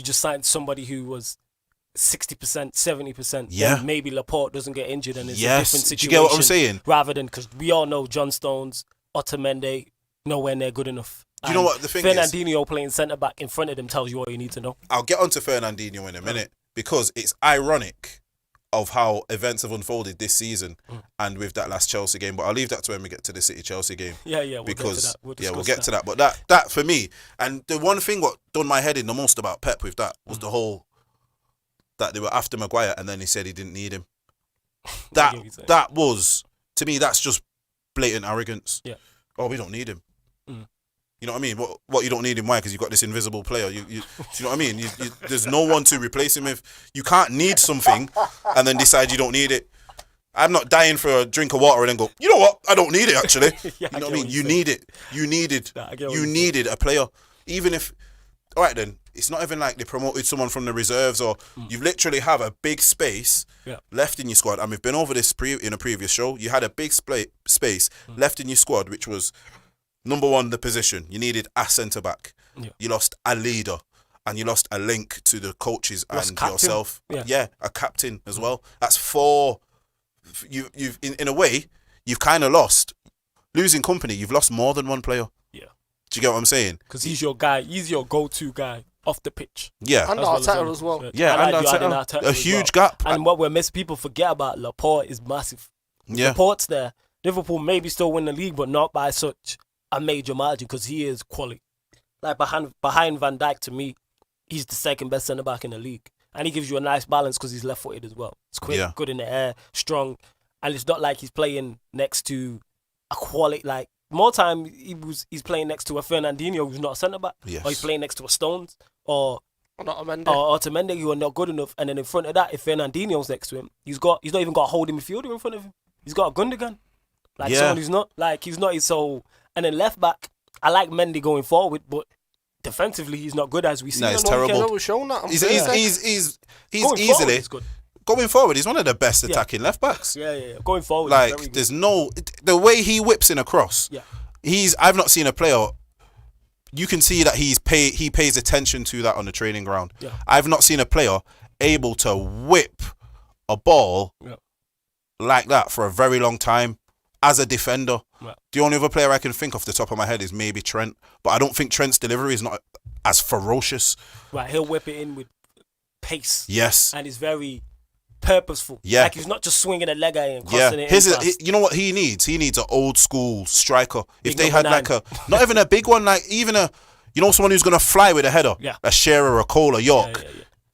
just signed somebody who was 60%, 70%. Yeah. Then maybe Laporte doesn't get injured and it's a Yes. different Do situation. you get what I'm saying? Rather than, because we all know John Stones, Otamendi, nowhere near good enough. Do you know what the thing is? Fernandinho playing centre-back in front of them tells you all you need to know. I'll get onto Fernandinho in a minute because it's ironic of how events have unfolded this season and with that last Chelsea game. But I'll leave that to when we get to the City-Chelsea game. Yeah, we'll because, get to that. We'll get to that. But that for me, and the one thing what done my head in the most about Pep with that was the whole that they were after Maguire and then he said he didn't need him. That was, to me, that's just blatant arrogance. Yeah. Oh, we don't need him. You know what I mean? What you don't need him? Why? Because you've got this invisible player. You know what I mean? There's no one to replace him with. You can't need something and then decide you don't need it. I'm not dying for a drink of water and then go, you know what? I don't need it actually. You know what I mean? You need it. You needed a player. Even if, all right then, it's not even like they promoted someone from the reserves or you literally have a big space left in your squad. And we've been over this in a previous show. You had a big space left in your squad, which was number one, the position. You needed a centre-back. Yeah. You lost a leader. And you lost a link to the coaches and yourself. Yeah, a captain as well. That's four. You've in a way, you've kind of lost. Losing company, you've lost more than one player. Yeah. Do you get what I'm saying? Because he's your guy. He's your go-to guy off the pitch. Yeah. And Arteta as well. Yeah, and Arteta. A huge gap. And what we're missing, people forget about Laporte is massive. Yeah. Laporte's there. Liverpool maybe still win the league, but not by such a major margin because he is quality. Like behind Van Dijk, to me, he's the second best centre back in the league, and he gives you a nice balance because he's left footed as well. It's quick, good in the air, strong, and it's not like he's playing next to a quality. Like more time, he's playing next to a Fernandinho who's not a centre back, or he's playing next to a Stones or Otamendi who are not good enough. And then in front of that, if Fernandinho's next to him, he's not even got a holding midfielder in front of him. He's got a Gundogan, like someone who's not like he's not his soul. And then left back, I like Mendy going forward, but defensively he's not good as we see. No, he's terrible. We've shown that. He's easily going forward. He's one of the best attacking left backs. Yeah. Going forward, like there's no the way he whips in a cross. Yeah, I've not seen a player. You can see that he pays attention to that on the training ground. Yeah. I've not seen a player able to whip a ball like that for a very long time. As a defender, the only other player I can think off the top of my head is maybe Trent, but I don't think Trent's delivery is not as ferocious. Right, he'll whip it in with pace. Yes, and he's very purposeful. Yeah, like he's not just swinging a leg at it and crossing it. You know what he needs? He needs an old school striker. If they had like not even a big one, like even someone who's gonna fly with a header, a Shearer, a Cole, a York.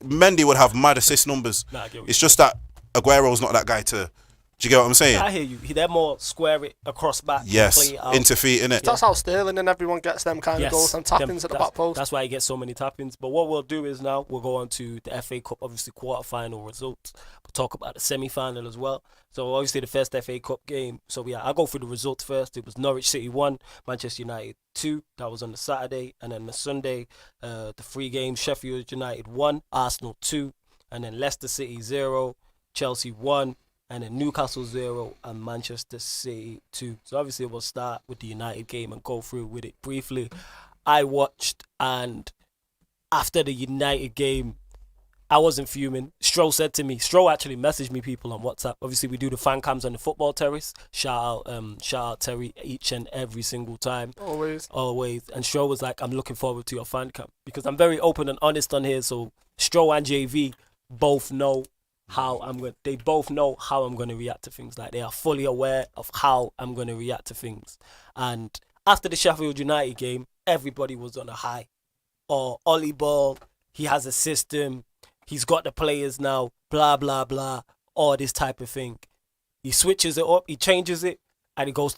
Mendy would have mad assist numbers. It's just that Aguero's not that guy to. Do you get what I'm saying? I hear you. They're more square it across back. Yes, play it out. into feet, innit? That's how Sterling and everyone gets them kind of goals and tap-ins at the back post. That's why he gets so many tap-ins. But what we'll do is now we'll go on to the FA Cup, obviously quarter-final results. We'll talk about the semi-final as well. So obviously the first FA Cup game. So I'll go through the results first. It was Norwich City 1, Manchester United 2. That was on the Saturday. And then the Sunday, the 3 games, Sheffield United 1, Arsenal 2. And then Leicester City 0, Chelsea 1. And then Newcastle 0 and Manchester City 2. So obviously we'll start with the United game and go through with it briefly. I watched, and after the United game, I wasn't fuming. Stroll actually messaged me, people on WhatsApp. Obviously we do the fan cams on the football terrace. Shout out Terry each and every single time. Always. And Stroll was like, I'm looking forward to your fan cam. Because I'm very open and honest on here. So Stroll and JV both know they both know how I'm going to react to things. Like they are fully aware of how I'm going to react to things. And after the Sheffield United game, everybody was on a high. Or Ollie Ball, he has a system, he's got the players now, blah, blah, blah, all this type of thing. He switches it up, he changes it, and it goes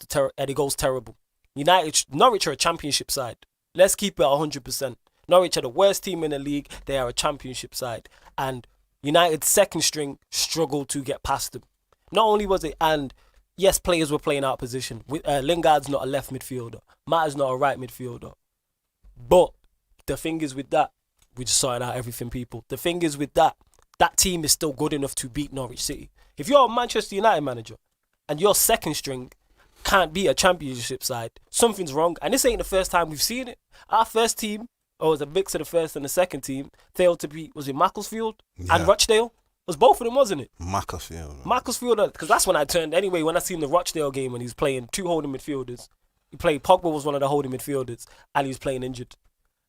terrible. Norwich are a championship side. Let's keep it 100%. Norwich are the worst team in the league. They are a championship side. And United's second string struggled to get past them. Not only was it, and yes, players were playing out of position. Lingard's not a left midfielder. Matta's not a right midfielder. But the thing is with that, we just sorted out everything, people. The thing is with that team is still good enough to beat Norwich City. If you're a Manchester United manager and your second string can't be a championship side, something's wrong. And this ain't the first time we've seen it. Our first team or it was a mix of the first and the second team, failed to beat, was it Macclesfield Yeah. and Rochdale? It was both of them, wasn't it? Macclesfield. Macclesfield, because that's when I turned. Anyway, when I seen the Rochdale game when he was playing two holding midfielders, Pogba was one of the holding midfielders, and he was playing injured.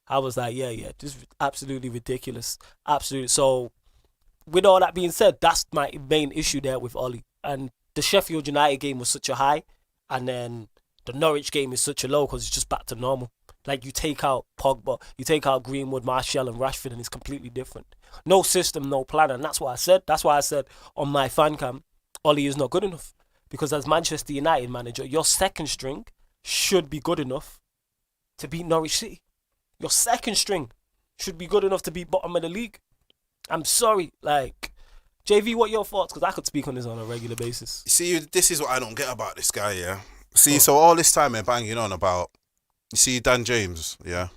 I was like, yeah, this is absolutely ridiculous. Absolutely. So, with all that being said, that's my main issue there with Ollie. And the Sheffield United game was such a high, and then the Norwich game is such a low because it's just back to normal. Like, you take out Pogba, you take out Greenwood, Martial, and Rashford, and it's completely different. No system, no plan, and that's what I said. That's why I said on my fan cam, Ollie is not good enough. Because as Manchester United manager, your second string should be good enough to beat Norwich City. Your second string should be good enough to beat bottom of the league. I'm sorry, like, JV, what are your thoughts? Because I could speak on this on a regular basis. You see, this is what I don't get about this guy, yeah? See, so all this time they're banging on about, you see Dan James, yeah?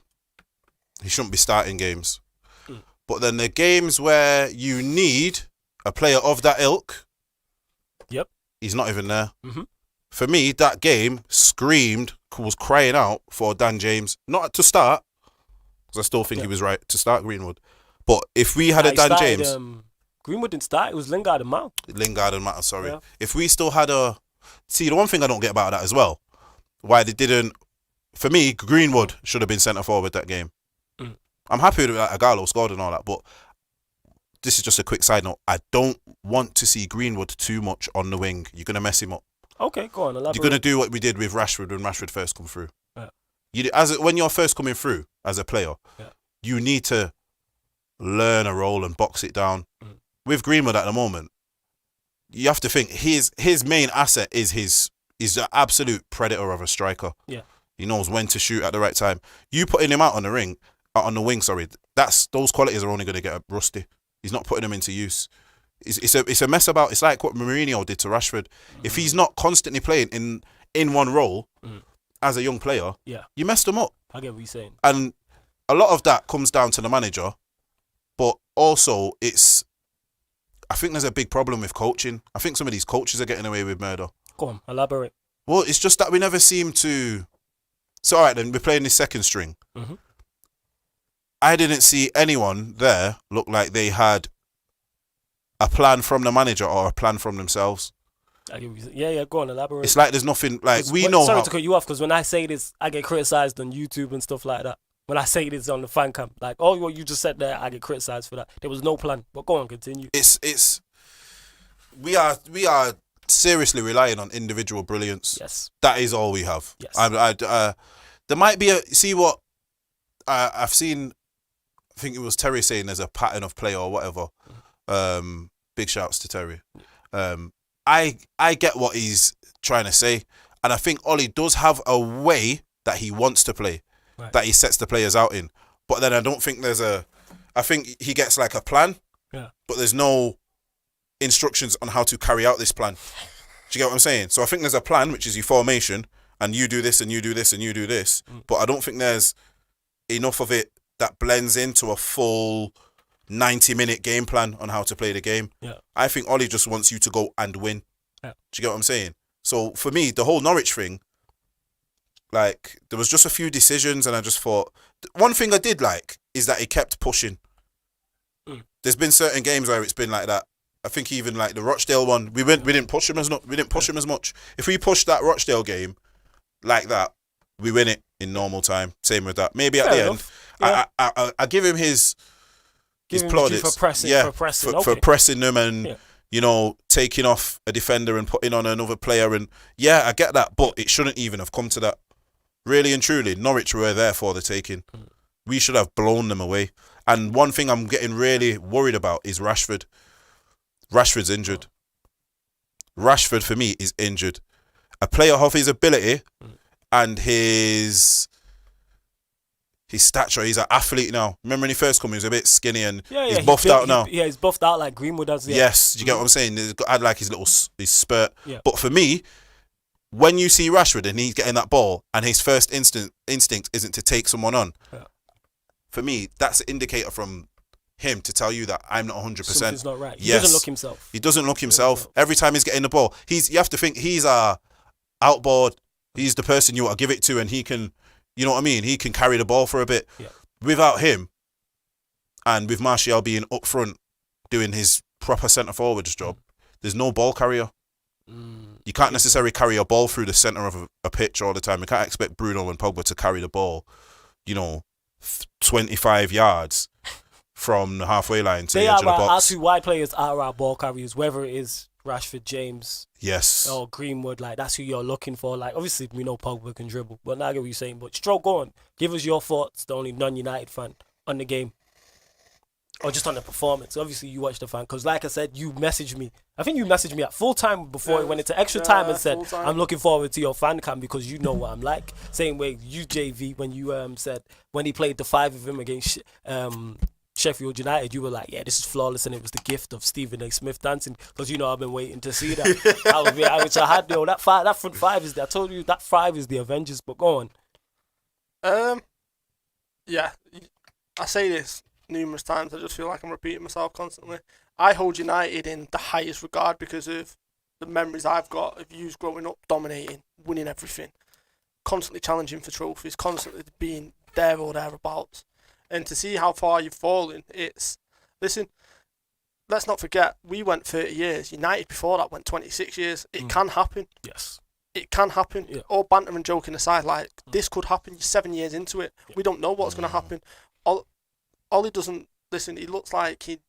He shouldn't be starting games. But then the games where you need a player of that ilk, Yep. he's not even there. Mm-hmm. For me, that game was crying out for Dan James, not to start, because I still think he was right to start Greenwood. But if we had a Dan James... Greenwood didn't start, it was Lingard and Mount. Lingard and Mata, sorry. Yeah. If we still had a... See, the one thing I don't get about that as well, why they didn't... For me, Greenwood should have been centre forward that game. I'm happy with that Agallo scored and all that, but this is just a quick side note. I don't want to see Greenwood too much on the wing. You're going to mess him up. Okay, go on, elaborate. You're going to do what we did with Rashford when Rashford first come through. Yeah. When you're first coming through as a player, you need to learn a role and box it down. With Greenwood at the moment, you have to think his main asset is he's an absolute predator of a striker. Yeah. He knows when to shoot at the right time. You putting him out on the wing, those qualities are only going to get rusty. He's not putting them into use. It's a mess about. It's like what Mourinho did to Rashford. If he's not constantly playing in one role as a young player, you messed him up. I get what you're saying. And a lot of that comes down to the manager, but also I think there's a big problem with coaching. I think some of these coaches are getting away with murder. Go on, elaborate. Well, it's just that we never seem to... So, all right, then, we're playing this second string. Mm-hmm. I didn't see anyone there look like they had a plan from the manager or a plan from themselves. Yeah, go on, elaborate. It's like there's nothing... Like, we know Sorry to cut you off, because when I say this, I get criticised on YouTube and stuff like that. When I say this on the fan camp, like, oh, what you just said there, I get criticised for that. There was no plan. But go on, continue. We are seriously relying on individual brilliance. Yes. That is all we have. Yes. There might be see what I've seen. I think it was Terry saying there's a pattern of play or whatever. Big shouts to Terry. I get what he's trying to say, and I think Ollie does have a way that he wants to play, that he sets the players out in. But then I don't think I think he gets like a plan, but there's no instructions on how to carry out this plan. Do you get what I'm saying? So I think there's a plan, which is your formation, and you do this and you do this and you do this. But I don't think there's enough of it that blends into a full 90-minute game plan on how to play the game. Yeah. I think Ollie just wants you to go and win. Yeah. Do you get what I'm saying? So for me, the whole Norwich thing, like, there was just a few decisions, and I just thought, one thing I did like is that he kept pushing. There's been certain games where it's been like that. I think even like the Rochdale one, we didn't push him as much. If we pushed that Rochdale game like that, we win it in normal time. Same with that. Maybe at the end, I give him his plaudits for pressing, for pressing them and taking off a defender and putting on another player, and I get that, but it shouldn't even have come to that. Really and truly, Norwich were there for the taking. We should have blown them away. And one thing I'm getting really worried about is Rashford. Rashford's injured. Rashford, for me, is injured. A player of his ability and his stature. He's an athlete now. Remember when he first came, he was a bit skinny and he's buffed out now. He's buffed out like Greenwood does. Yeah. Yes, do you get what I'm saying? He's had like his spurt. Yeah. But for me, when you see Rashford and he's getting that ball and his first instinct isn't to take someone on, for me, that's an indicator from him to tell you that I'm not 100%. Something's not right. He doesn't look himself. He doesn't look himself. Every time he's getting the ball, you have to think he's outboard. He's the person you want to give it to, and he can, you know what I mean? He can carry the ball for a bit. Yeah. without him, and with Martial being up front doing his proper centre forwards job, there's no ball carrier. You can't necessarily carry a ball through the centre of a pitch all the time. You can't expect Bruno and Pogba to carry the ball, 25 yards from the halfway line to the edge of the box. Our two wide players are our ball carriers, whether it is Rashford, James, yes, or Greenwood. Like, that's who you're looking for. Like, obviously we know Pogba can dribble, but now I get what you're saying. But Stroke, go on, give us your thoughts, the only non-United fan, on the game. Or just on the performance. Obviously, you watched the fan. Because like I said, you messaged me. I think you messaged me at full time before it went into extra time and said, I'm looking forward to your fan cam because you know what I'm like. Same way you, JV, when you said, when he played the 5 of him against Sheffield United, you were like, yeah, this is flawless. And it was the gift of Stephen A. Smith dancing. Because, I've been waiting to see that. Which I had, that front 5 is, I told you, that 5 is the Avengers. But go on. Yeah, I say this numerous times. I just feel like I'm repeating myself constantly. I hold United in the highest regard because of the memories I've got of you growing up, dominating, winning everything, constantly challenging for trophies, constantly being there or thereabouts. And to see how far you've fallen, listen, let's not forget, we went 30 years. United before that went 26 years. It can happen. Yes. It can happen. Yeah. All banter and joking aside, this could happen. You're 7 years into it. Yeah. We don't know what's going to happen. Ollie doesn't listen. He looks like he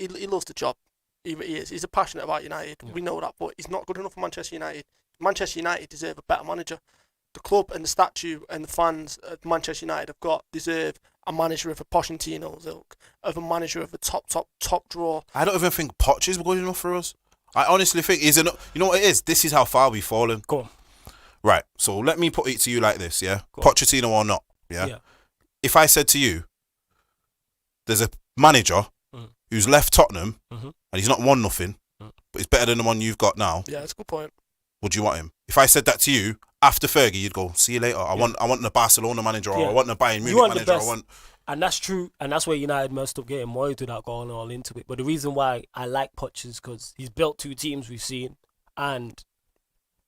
loves the job. He is. He's passionate about United. Yeah. We know that, but he's not good enough for Manchester United. Manchester United deserve a better manager. The club and the statue and the fans of Manchester United deserve a manager of a Pochettino's ilk, of a manager of a top draw. I don't even think Poch is good enough for us. I honestly think he's enough. You know what it is? This is how far we've fallen. Go on. Right. So let me put it to you like this. Yeah. Pochettino or not. Yeah. If I said to you, there's a manager who's left Tottenham and he's not won nothing, but he's better than the one you've got now. Yeah, that's a good point. Would you want him? If I said that to you after Fergie, you'd go, see you later. I want the Barcelona manager, or I want the Bayern Munich manager. And that's true, and that's where United messed up getting Moyes without going all into it. But the reason why I like Poch is because he's built 2 teams we've seen, and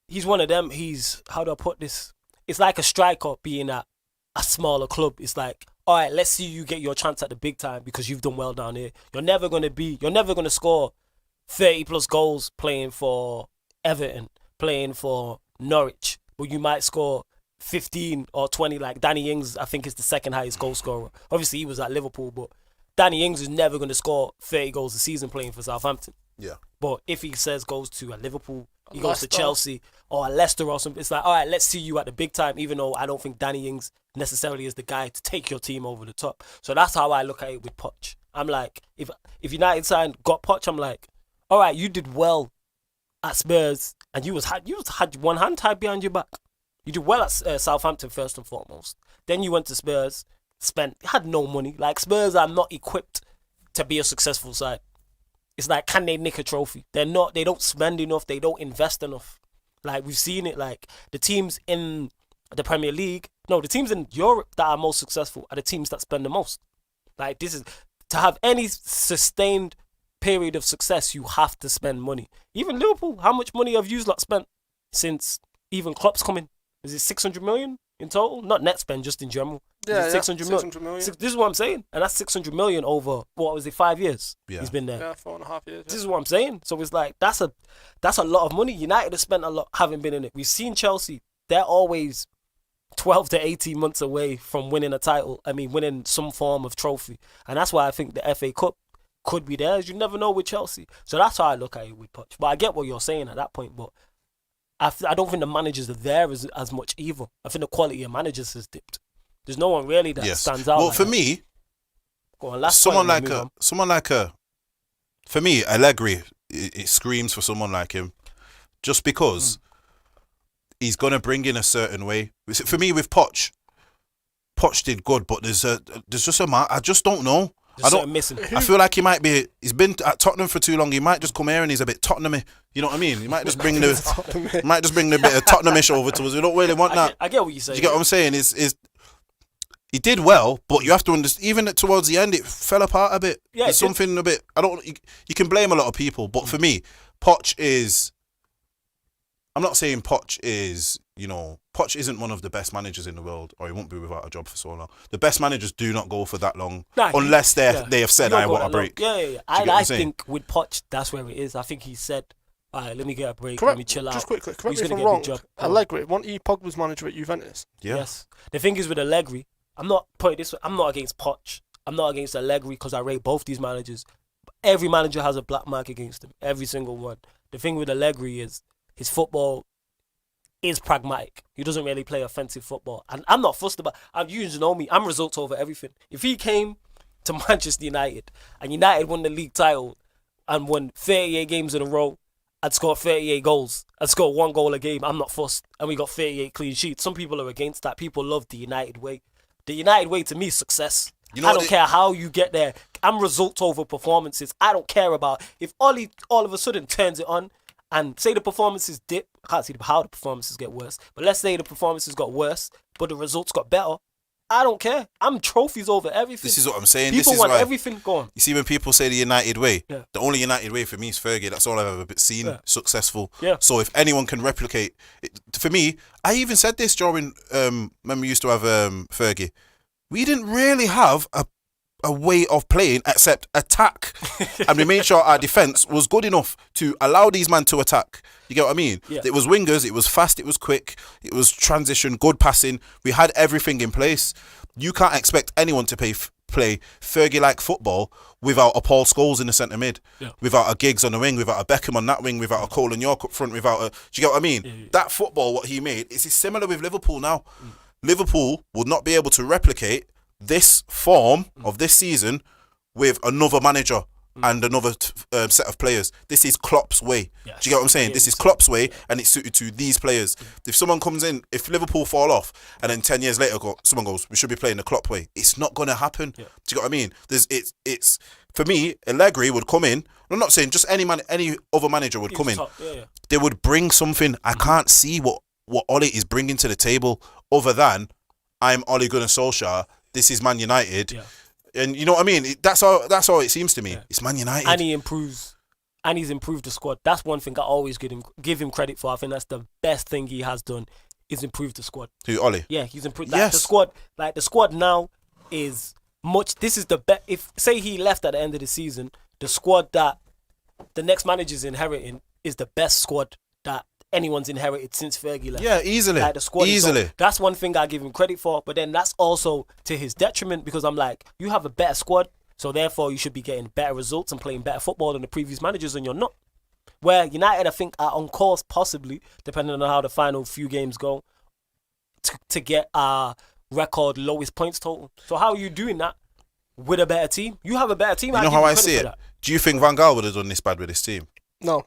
he's one of them. He's, how do I put this? It's like a striker being at a smaller club. It's like, all right, let's see you get your chance at the big time because you've done well down here. You're never gonna score 30 plus goals playing for Everton, playing for Norwich, but you might score 15 or 20. Like Danny Ings, I think, is the second highest goal scorer. Obviously, he was at Liverpool, but Danny Ings is never going to score 30 goals a season playing for Southampton. Yeah. But if he goes to a Liverpool, he goes to Chelsea or a Leicester or something, it's like, all right, let's see you at the big time, even though I don't think Danny Ings necessarily is the guy to take your team over the top. So that's how I look at it with Poch. I'm like, if United got Poch, I'm like, all right, you did well at Spurs and you had one hand tied behind your back. You did well at Southampton first and foremost. Then you went to Spurs, had no money. Like, Spurs are not equipped to be a successful side. It's like, can they nick a trophy? They don't spend enough, they don't invest enough. Like, we've seen it, like, the teams in the Premier League, the teams in Europe that are most successful are the teams that spend the most. Like, this is, to have any sustained period of success, you have to spend money. Even Liverpool, how much money have you lot spent since even Klopp's coming? Is it 600 million in total? Not net spend, just in general. Yeah, 600 million. This is what I'm saying. And that's 600 million over, 5 years he's been there. Yeah, 4.5 years. This is what I'm saying. So it's like, that's a lot of money. United have spent a lot, having been in it. We've seen Chelsea, they're always 12 to 18 months away from winning a title. I mean, winning some form of trophy. And that's why I think the FA Cup could be theirs. You never know with Chelsea. So that's how I look at it with Poch. But I get what you're saying at that point, but I don't think the managers are there as much either. I think the quality of managers has dipped. There's no one really that stands out. Well, like for that. me, Go on, for me, Allegri, it screams for someone like him, just because he's gonna bring in a certain way. For me, with Poch did good, but there's just I just don't know. Missing. I feel like he's been at Tottenham for too long. He might just come here and he's a bit Tottenham-y. You know what I mean? He might just bring the bit of Tottenhamish over to us. We don't really want that. I get what you're saying. Do you get what I'm saying? He did well, but you have to understand, even towards the end, it fell apart a bit. Yeah, There's something a bit. You can blame a lot of people, but for me, Poch is. I'm not saying Poch is, Poch isn't one of the best managers in the world, or he won't be without a job for so long. The best managers do not go for that long, unless they have said, I want a break. Yeah. I think with Poch, that's where it is. I think he said, all right, let me get a break, let me chill out. Just quickly, correct He's me if gonna I'm get a wrong. big job. Allegri, wasn't he Pogba's manager at Juventus? Yeah. Yes. The thing is with Allegri, I'm not putting this way, I'm not against Poch. I'm not against Allegri because I rate both these managers. Every manager has a black mark against him. Every single one. The thing with Allegri is his football is pragmatic. He doesn't really play offensive football. And I'm not fussed about you know me, I'm results over everything. If he came to Manchester United and United won the league title and won 38 games in a row and scored 38 goals and scored 1 goal a game, I'm not fussed. And we got 38 clean sheets. Some people are against that. People love the United way. The United way to me is success. I don't care how you get there. I'm results over performances. I don't care about if Ollie all of a sudden turns it on and say the performances dip. I can't see how the performances get worse, but let's say the performances got worse, but the results got better. I don't care. I'm trophies over everything. This is what I'm saying. People this is want why, everything gone. You see, when people say the United way, Yeah. the only United way for me is Fergie. That's all I've ever seen successful. Yeah. So if anyone can replicate it, for me, I even said this during when we used to have Fergie. We didn't really have a way of playing except attack, and we made sure our defense was good enough to allow these men to attack. You get what I mean? Yeah. It was wingers, it was fast, it was quick, it was transition, good passing. We had everything in place. You can't expect anyone to play Fergie-like football without a Paul Scholes in the centre mid, without a Giggs on the wing, without a Beckham on that wing, without a Cole and York up front, without a... Do you get what I mean? Yeah. That football, what he made, is similar with Liverpool now. Liverpool would not be able to replicate this form of this season with another manager and another set of players. This is Klopp's way. Yes. Do you get what I'm saying? This is Klopp's way, and it's suited to these players. If someone comes in, if Liverpool fall off, and then 10 years later, someone goes, we should be playing the Klopp way. It's not going to happen. Yeah. Do you get what I mean? It's for me, Allegri would come in. I'm not saying just any other manager would come in. They would bring something. I can't see what Ole is bringing to the table other than I'm Ole Gunnar Solskjaer. This is Man United, and you know what I mean. That's all it seems to me. It's Man United, and he improves, and he's improved the squad. That's one thing I always give him credit for. I think that's the best thing he has done is improved the squad. Who, Ole? Yeah, he's improved. Yes. The squad now is much. This is the best. If say he left at the end of the season, the squad that the next manager's inheriting is the best squad that anyone's inherited since Fergie left. Yeah, easily. Like the squad easily. So that's one thing I give him credit for, but then that's also to his detriment because I'm like, you have a better squad, so therefore you should be getting better results and playing better football than the previous managers, and you're not. Where United, I think, are on course, possibly, depending on how the final few games go, to get our record lowest points total. So how are you doing that with a better team? You have a better team. You know how I see it? Do you think Van Gaal would have done this bad with his team? No.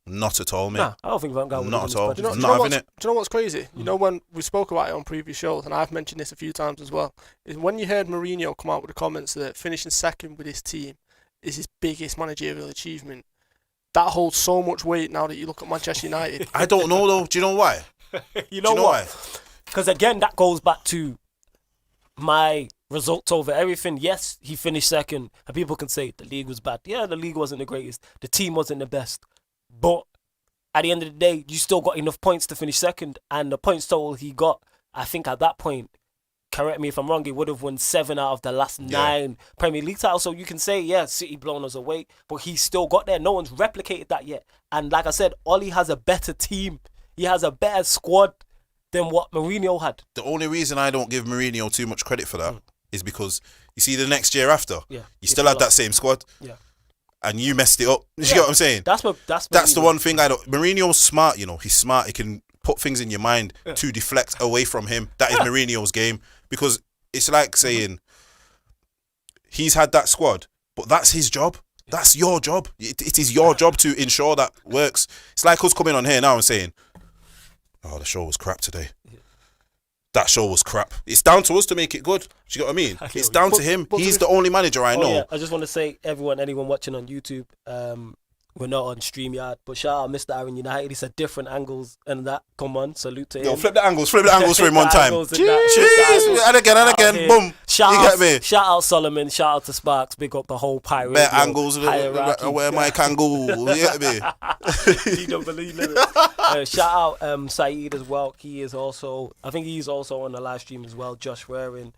Not at all, mate. Nah, I don't think Van Gaal would Not have at all. done this. Do you know what's crazy? You know when we spoke about it on previous shows, and I've mentioned this a few times as well, is when you heard Mourinho come out with the comments that finishing second with his team is his biggest managerial achievement. That holds so much weight now that you look at Manchester United. I don't know though. Do you know why? You know why? Because again, that goes back to my results over everything. Yes, he finished second, and people can say the league was bad. Yeah, the league wasn't the greatest. The team wasn't the best. But at the end of the day, you still got enough points to finish second. And the points total he got, I think at that point, correct me if I'm wrong, he would have won 7 out of the last 9 Premier League titles. So you can say, yeah, City blown us away, but he still got there. No one's replicated that yet. And like I said, Ole has a better team. He has a better squad than what Mourinho had. The only reason I don't give Mourinho too much credit for that is because you see the next year after, you still had that same squad. Yeah. And you messed it up. You get what I'm saying? That's the one thing I don't. Mourinho's smart, you know. He's smart. He can put things in your mind to deflect away from him. That is Mourinho's game, because it's like saying he's had that squad, but that's his job. That's your job. It is your job to ensure that works. It's like us coming on here now and saying, "Oh, the show was crap today." That show was crap. It's down to us to make it good. Do you get what I mean? It's down to him. He's the only manager I know. Yeah. I just want to say, anyone watching on YouTube, We're not on StreamYard, but shout out Mr. Aaron United. He said different angles and that. Come on, salute to him. Yo, flip the angles for him one time. Jeez. And again, boom. You get me? Shout out Solomon, shout out to Sparks, big up the whole pirate. Bare angles, where my kangaroo. You get me? You don't believe it. Shout out Saeed as well. He is also, I think he's also on the live stream as well. Josh Waring.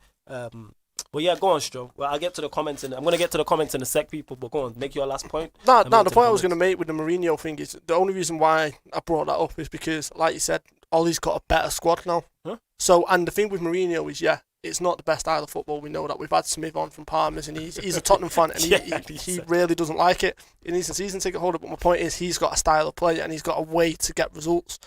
But yeah, go on, Stro. Well, I'll get to the comments, and I'm gonna get to the comments in a sec, people. But go on, make your last point. No, the point I was gonna make with the Mourinho thing is the only reason why I brought that up is because, like you said, Ollie's got a better squad now. Huh? So, and the thing with Mourinho is, it's not the best style of football. We know that. We've had Smith on from Palmer's, and he's a Tottenham fan, and he really doesn't like it. He needs a season ticket holder. But my point is, he's got a style of play, and he's got a way to get results.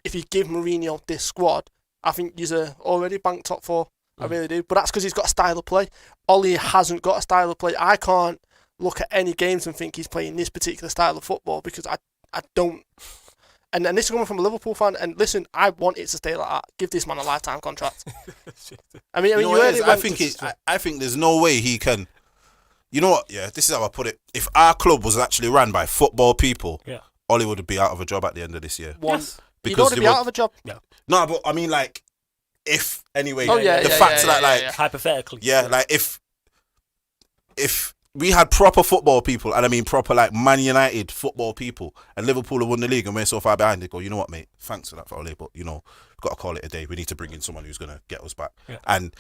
If you give Mourinho this squad, I think he's already banked top 4. I really do. But that's because he's got a style of play. Ollie hasn't got a style of play. I can't look at any games and think he's playing this particular style of football because I don't. And this is coming from a Liverpool fan. And listen, I want it to stay like that. Give this man a lifetime contract. I mean, I think there's no way he can. You know what? Yeah, this is how I put it. If our club was actually run by football people, Ollie would be out of a job at the end of this year. Yes. He'd already be out of a job. Yeah. No, but I mean, like, if anyway, hypothetically, like if we had proper football people, and I mean proper like Man United football people, and Liverpool have won the league and we're so far behind, they go, you know what, mate, thanks for that, for Ole, but you know, we've got to call it a day. We need to bring in someone who's gonna get us back. And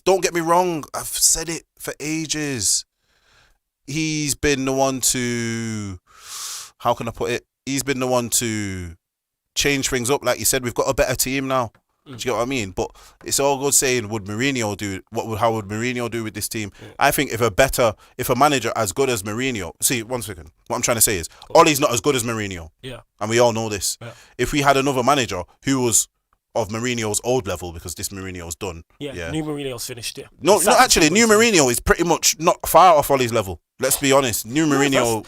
don't get me wrong, I've said it for ages, he's been the one to, how can I put it, he's been the one to change things up. Like you said, we've got a better team now. Do you get what I mean? But it's all good saying, how would Mourinho do with this team? I think if a manager as good as Mourinho, see, one second, what I'm trying to say is, Ollie's not as good as Mourinho. Yeah. And we all know this. Yeah. If we had another manager who was of Mourinho's old level, because this Mourinho's done. Yeah. New Mourinho's finished, No, actually, new Mourinho is pretty much not far off Ollie's level. Let's be honest. New Mourinho.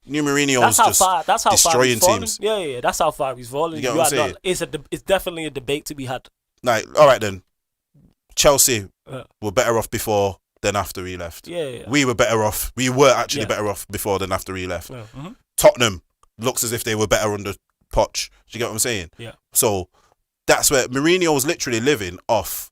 New Mourinho's just destroying teams. Yeah, that's how far he's fallen. You get what I'm saying? It's definitely a debate to be had. Like, all right then, Chelsea were better off before than after he left. Yeah. We were better off. We were actually better off before than after he left. Yeah. Mm-hmm. Tottenham looks as if they were better under Poch. Do you get what I'm saying? Yeah. So that's where Mourinho was literally living off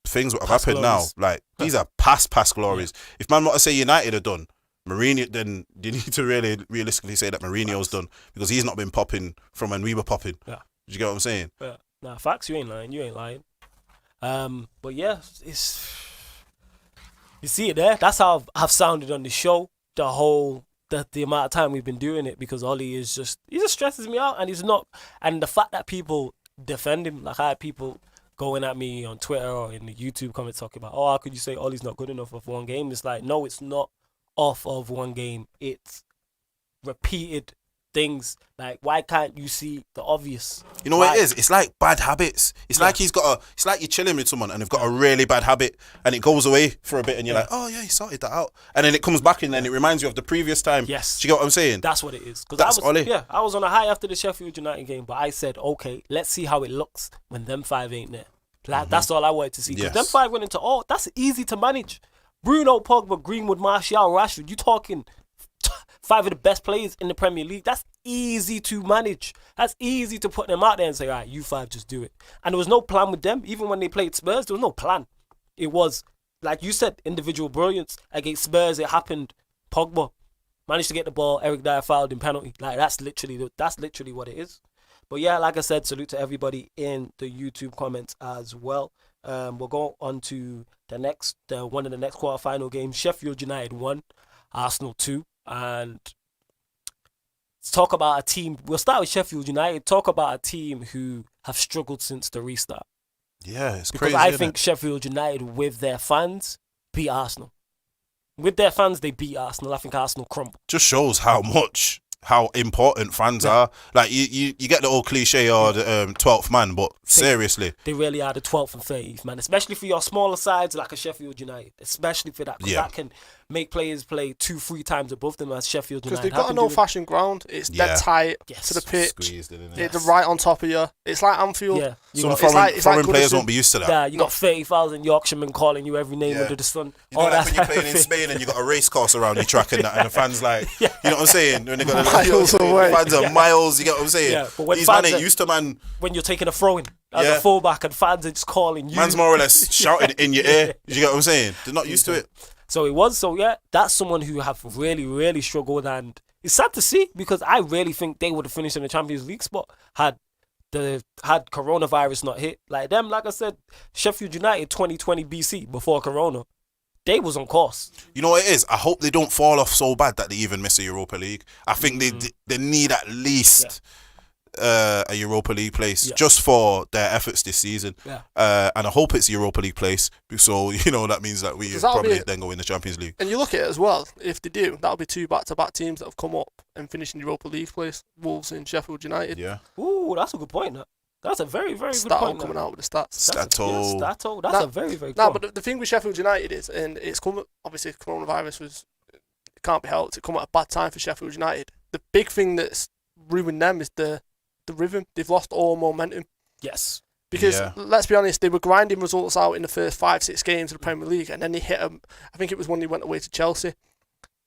things that have happened glories. now. Like, these are past glories. Yeah. If man want to say United are done, Mourinho, then you need to really realistically say that Mourinho's done, because he's not been popping from when we were popping. Yeah. Do you get what I'm saying? Yeah. Nah, facts, you ain't lying. But yeah, you see it there. That's how I've sounded on the show. The amount of time we've been doing it, because Ollie he just stresses me out, and he's not. And the fact that people defend him, like I had people going at me on Twitter or in the YouTube comments talking about, how could you say Ollie's not good enough of one game? It's like, no, it's not off of one game. It's repeated things. Like, why can't you see the obvious? You know what it is? It's like bad habits. It's like it's like you're chilling with someone and they've got a really bad habit, and it goes away for a bit and you're like, oh yeah, he sorted that out. And then it comes back and then it reminds you of the previous time. Yes. Do you get what I'm saying? That's what it is. That's Ollie. Yeah, I was on a high after the Sheffield United game, but I said, okay, let's see how it looks when them 5 ain't there. Like, that's all I wanted to see. Because them 5 went into, that's easy to manage. Bruno, Pogba, Greenwood, Martial, Rashford, you talking 5 of the best players in the Premier League. That's easy to manage. That's easy to put them out there and say, all right, you 5 just do it. And there was no plan with them. Even when they played Spurs, there was no plan. It was, like you said, individual brilliance. Against Spurs, it happened. Pogba managed to get the ball. Eric Dyer fouled in penalty. Like, that's literally what it is. But yeah, like I said, salute to everybody in the YouTube comments as well. We'll go on to the next one of the next quarterfinal games. Sheffield United 1, Arsenal 2. And let's talk about a team. We'll start with Sheffield United. Talk about a team who have struggled since the restart. Yeah, it's because crazy. I think Sheffield United, with their fans, beat Arsenal. With their fans, they beat Arsenal. I think Arsenal crumbled. Just shows how important fans are. Like, you get the old cliche or the 12th man, but seriously, they really are the 12th and 13th man, especially for your smaller sides like a Sheffield United, especially for that. That can make players play 2-3 times above them as Sheffield Because United. they've got an old-fashioned ground. It's dead tight to the pitch. Squeezed in it. They're right on top of you. It's like Anfield. Yeah. Some foreign players won't be used to that. Yeah, you got 30,000 Yorkshiremen calling you every name under the sun. You know, like when you're playing in Spain and you got a race course around your track and that, and the fans like, you know what I'm saying? When they got miles away. Fans are miles. You get what I'm saying? Yeah, but when these man fans ain't are- used to, man. When you're taking a throw-in as a fullback and fans are just calling you. Man's more or less shouting in your ear. You get what I'm saying? They're not used to it. So that's someone who have really, really struggled, and it's sad to see because I really think they would have finished in the Champions League spot had coronavirus not hit. Like them, like I said, Sheffield United 2020 BC before Corona, they was on course. You know what it is? I hope they don't fall off so bad that they even miss a Europa League. I think they need at least a Europa League place just for their efforts this season. Yeah. And I hope it's a Europa League place. So, you know, that means that we probably then go in the Champions League. And you look at it as well, if they do, that'll be 2 back-to-back teams that have come up and finished in Europa League place. Wolves and Sheffield United. Yeah. Ooh, that's a good point. That's a very, very good Stato point. coming out with the stats. Stato. That's a very, very good No, point. but the thing with Sheffield United is, and it's come, obviously coronavirus it can't be helped, it come at a bad time for Sheffield United. The big thing that's ruined them is the rhythm. They've lost all momentum. Yes. Because, let's be honest, they were grinding results out in the first 5-6 games of the Premier League, and then they hit them. I think it was when they went away to Chelsea,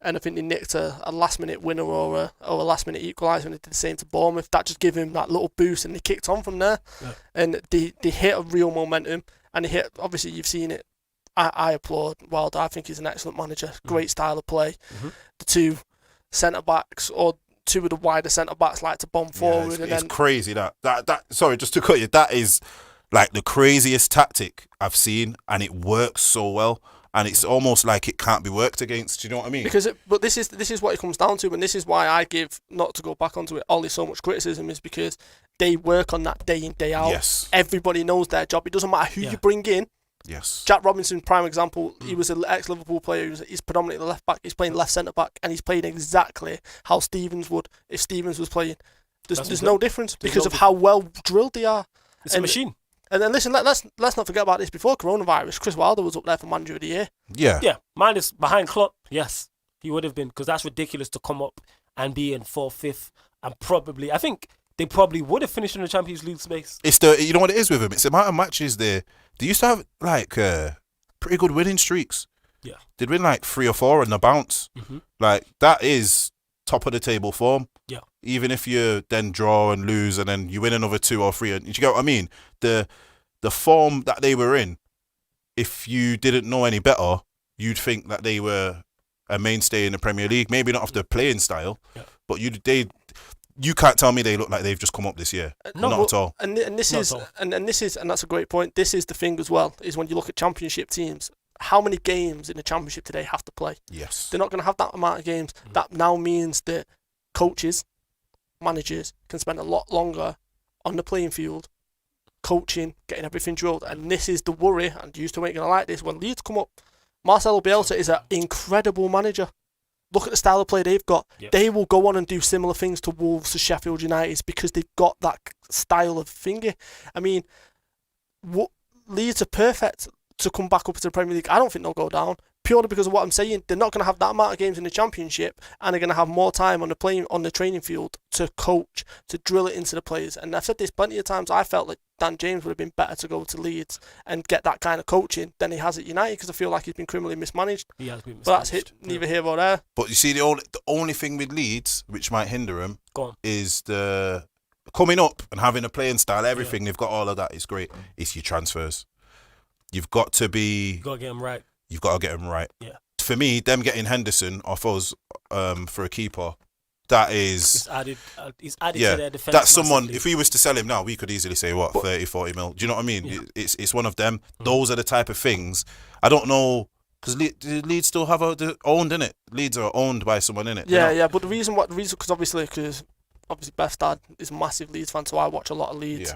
and I think they nicked a last-minute winner or a last-minute equaliser, and they did the same to Bournemouth. That just gave him that little boost, and they kicked on from there. Yeah. And they hit a real momentum, and they hit, obviously, you've seen it. I applaud Wilder. I think he's an excellent manager. Great style of play. Mm-hmm. The 2 centre-backs, or 2 of the wider centre-backs like to bomb forward. It's crazy that sorry, just to cut you, that is like the craziest tactic I've seen, and it works so well, and it's almost like it can't be worked against. Do you know what I mean? But this is what it comes down to, and this is why I give, not to go back onto it, Ollie so much criticism, is because they work on that day in, day out. Yes. Everybody knows their job. It doesn't matter who you bring in. Yes. Jack Robinson, prime example. He was an ex-Liverpool player. He's predominantly left back. He's playing left centre back, and he's playing exactly how Stevens would if Stevens was playing. There's no difference because of how well drilled they are. It's a machine. And then listen, let's not forget about this. Before coronavirus, Chris Wilder was up there for Manager of the Year. Yeah. Yeah. Minus behind Klopp. Yes, he would have been, because that's ridiculous to come up and be in 4th, 5th, and I think they probably would have finished in the Champions League space. It's you know what it is with them? It's the amount of matches they used to have like pretty good winning streaks. Yeah. They'd win like 3 or 4 on the bounce. Mm-hmm. Like that is top of the table form. Yeah. Even if you then draw and lose and then you win another 2 or 3, and you get what I mean? The form that they were in, if you didn't know any better, you'd think that they were a mainstay in the Premier League. Maybe not off the playing style, but you can't tell me they look like they've just come up this year. Not at all. And this is and that's a great point. This is the thing as well, is when you look at Championship teams, how many games in the Championship today have to play? Yes. They're not going to have that amount of games. Mm-hmm. That now means that coaches, managers can spend a lot longer on the playing field, coaching, getting everything drilled. And this is the worry, and you two ain't going to like this, when Leeds come up, Marcelo Bielsa is an incredible manager. Look at the style of play they've got. Yep. They will go on and do similar things to Wolves, to Sheffield United, because they've got that style of finger. I mean, Leeds are perfect to come back up to the Premier League. I don't think they'll go down, purely because of what I'm saying. They're not going to have that amount of games in the Championship, and they're going to have more time on the training field to coach, to drill it into the players. And I've said this plenty of times, I felt like Dan James would have been better to go to Leeds and get that kind of coaching than he has at United, because I feel like he's been criminally mismanaged. He has been mismanaged. But that's neither here nor there. But you see, the only thing with Leeds, which might hinder him, is the coming up and having a playing style, everything. They've got all of that. It's great. It's your transfers. You've got to get them right. You've got to get them right. Yeah. For me, them getting Henderson off us for a keeper, that is... He's added to their defence. That's someone, if we was to sell him now, we could easily say, 30, 40 mil. Do you know what I mean? Yeah. It's one of them. Mm. Those are the type of things. I don't know, because Leeds still have owned, innit? Leeds are owned by someone, innit? Yeah, but the reason, because obviously Beth's dad is a massive Leeds fan, so I watch a lot of Leeds.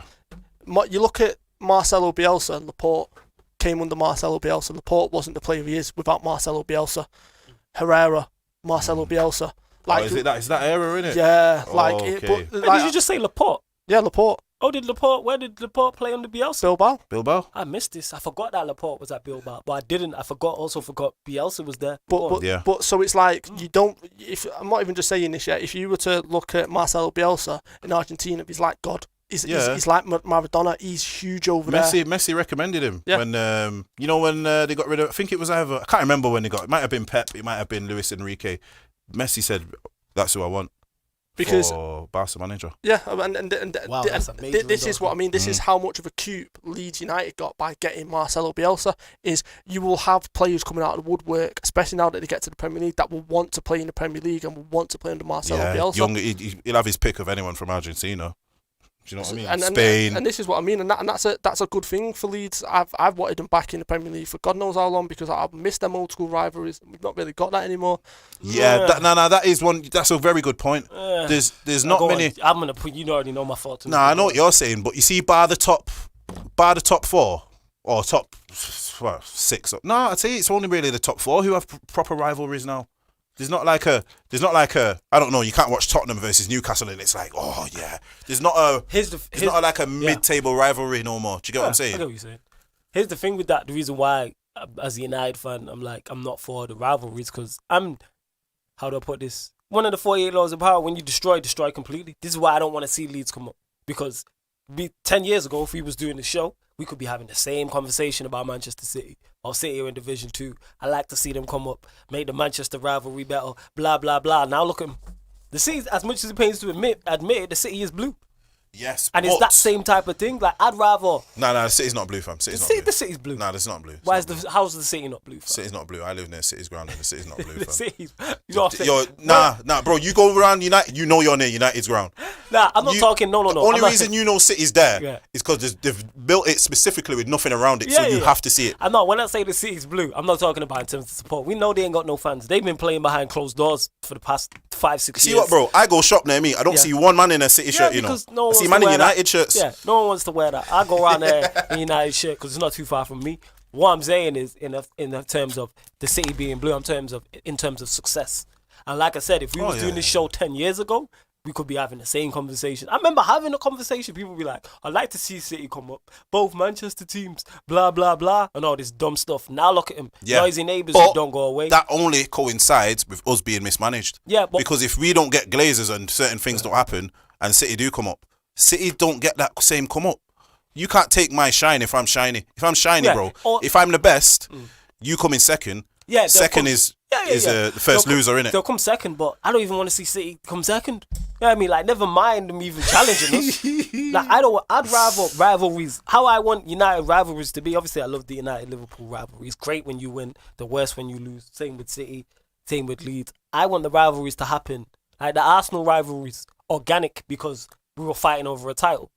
Yeah. You look at Marcelo Bielsa and Laporte, came under Marcelo Bielsa. Laporte wasn't the player he is without Marcelo Bielsa. Herrera, Marcelo Bielsa. Like, is that era, innit? Yeah, okay. But did you just say Laporte? Yeah, Laporte. Oh, did Laporte? Where did Laporte play under Bielsa? Bilbao. I missed this. I forgot that Laporte was at Bilbao, but I didn't. I also forgot Bielsa was there. But so it's like you don't. If I'm not even just saying this yet. If you were to look at Marcelo Bielsa in Argentina, he's like God. He's like Maradona. He's huge over there. Messi recommended him when when they got rid of. I think it was either. I can't remember when they got. It might have been Pep. It might have been Luis Enrique. Messi said, "That's who I want." Because for Barca manager. Yeah, and wow, that's amazing. This is what I mean. This is how much of a coup Leeds United got by getting Marcelo Bielsa. Is you will have players coming out of the woodwork, especially now that they get to the Premier League, that will want to play in the Premier League and will want to play under Marcelo Bielsa. He'll have his pick of anyone from Argentina. Do you know what I mean? Spain. And this is what I mean, and that's a good thing for Leeds. I've wanted them back in the Premier League for God knows how long because I've missed them old school rivalries. We've not really got that anymore. Yeah, that is one. That's a very good point. There's not many. I'm gonna put. You already know my thoughts. I know what you're saying, but you see, bar the top 4 or top 6. No, I'd say it's only really the top 4 who have proper rivalries now. There's not like a I don't know, you can't watch Tottenham versus Newcastle and it's like, oh yeah. There's not a mid-table rivalry no more. Do you get what I'm saying? I get what you're saying. Here's the thing with that, the reason why as a United fan I'm not for the rivalries because how do I put this? One of the 48 laws of power, when you destroy completely. This is why I don't want to see Leeds come up. Because 10 years ago, if we was doing the show, we could be having the same conversation about Manchester City or City are in Division 2. I like to see them come up, make the Manchester rivalry better, blah, blah, blah. Now look at them. The City, as much as it pains to admit, the City is blue. Yes, and it's that same type of thing. Like, I'd rather... No, the City's not blue, fam. The City's blue. No, it's not blue. How's the City not blue, fam? City's not blue. I live near City's ground and the City's not blue, fam. The City's... Bro, you go around United, you know you're near United's ground. Nah, I'm not talking... No. The only reason you know City's there is because they've built it specifically with nothing around it, so you have to see it. I'm not... When I say the City's blue, I'm not talking about in terms of support. We know they ain't got no fans. They've been playing behind closed doors for the past 5-6 years. See what, bro? I go shop near me. I don't see one man in a City shirt, you know. I see man in United shirts. Yeah, no one wants to wear that. I go around there in United shirt because it's not too far from me. What I'm saying is, in terms of the City being blue, in terms of success. And like I said, if we was doing this show 10 years ago, we could be having the same conversation. I remember having a conversation. People be like, "I'd like to see City come up, both Manchester teams, blah blah blah," and all this dumb stuff. Now look at him, noisy neighbours who don't go away. That only coincides with us being mismanaged. Yeah, because if we don't get Glazers and certain things don't happen, and City do come up, City don't get that same come up. You can't take my shine if I'm shiny. If I'm shiny, bro. If I'm the best, you come in second. Yeah, second is the first loser, innit? They'll come second, but I don't even want to see City come second. You know what I mean? Like, never mind them even challenging us. Like, I'd rather rivalries. How I want United rivalries to be. Obviously, I love the United-Liverpool rivalry. It's great when you win, the worst when you lose. Same with City, same with Leeds. I want the rivalries to happen. Like, the Arsenal rivalries, organic, because we were fighting over a title.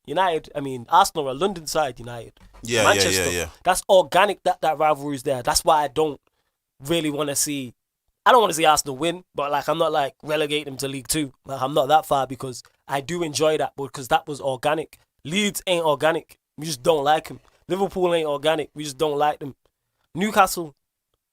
Arsenal are London side United. Manchester. Yeah. That's organic, that rivalry is there. That's why I don't really want to see... I don't want to see Arsenal win, but like I'm not like relegate them to League 2. Like I'm not that far because I do enjoy that, because that was organic. Leeds ain't organic. We just don't like them. Liverpool ain't organic. We just don't like them. Newcastle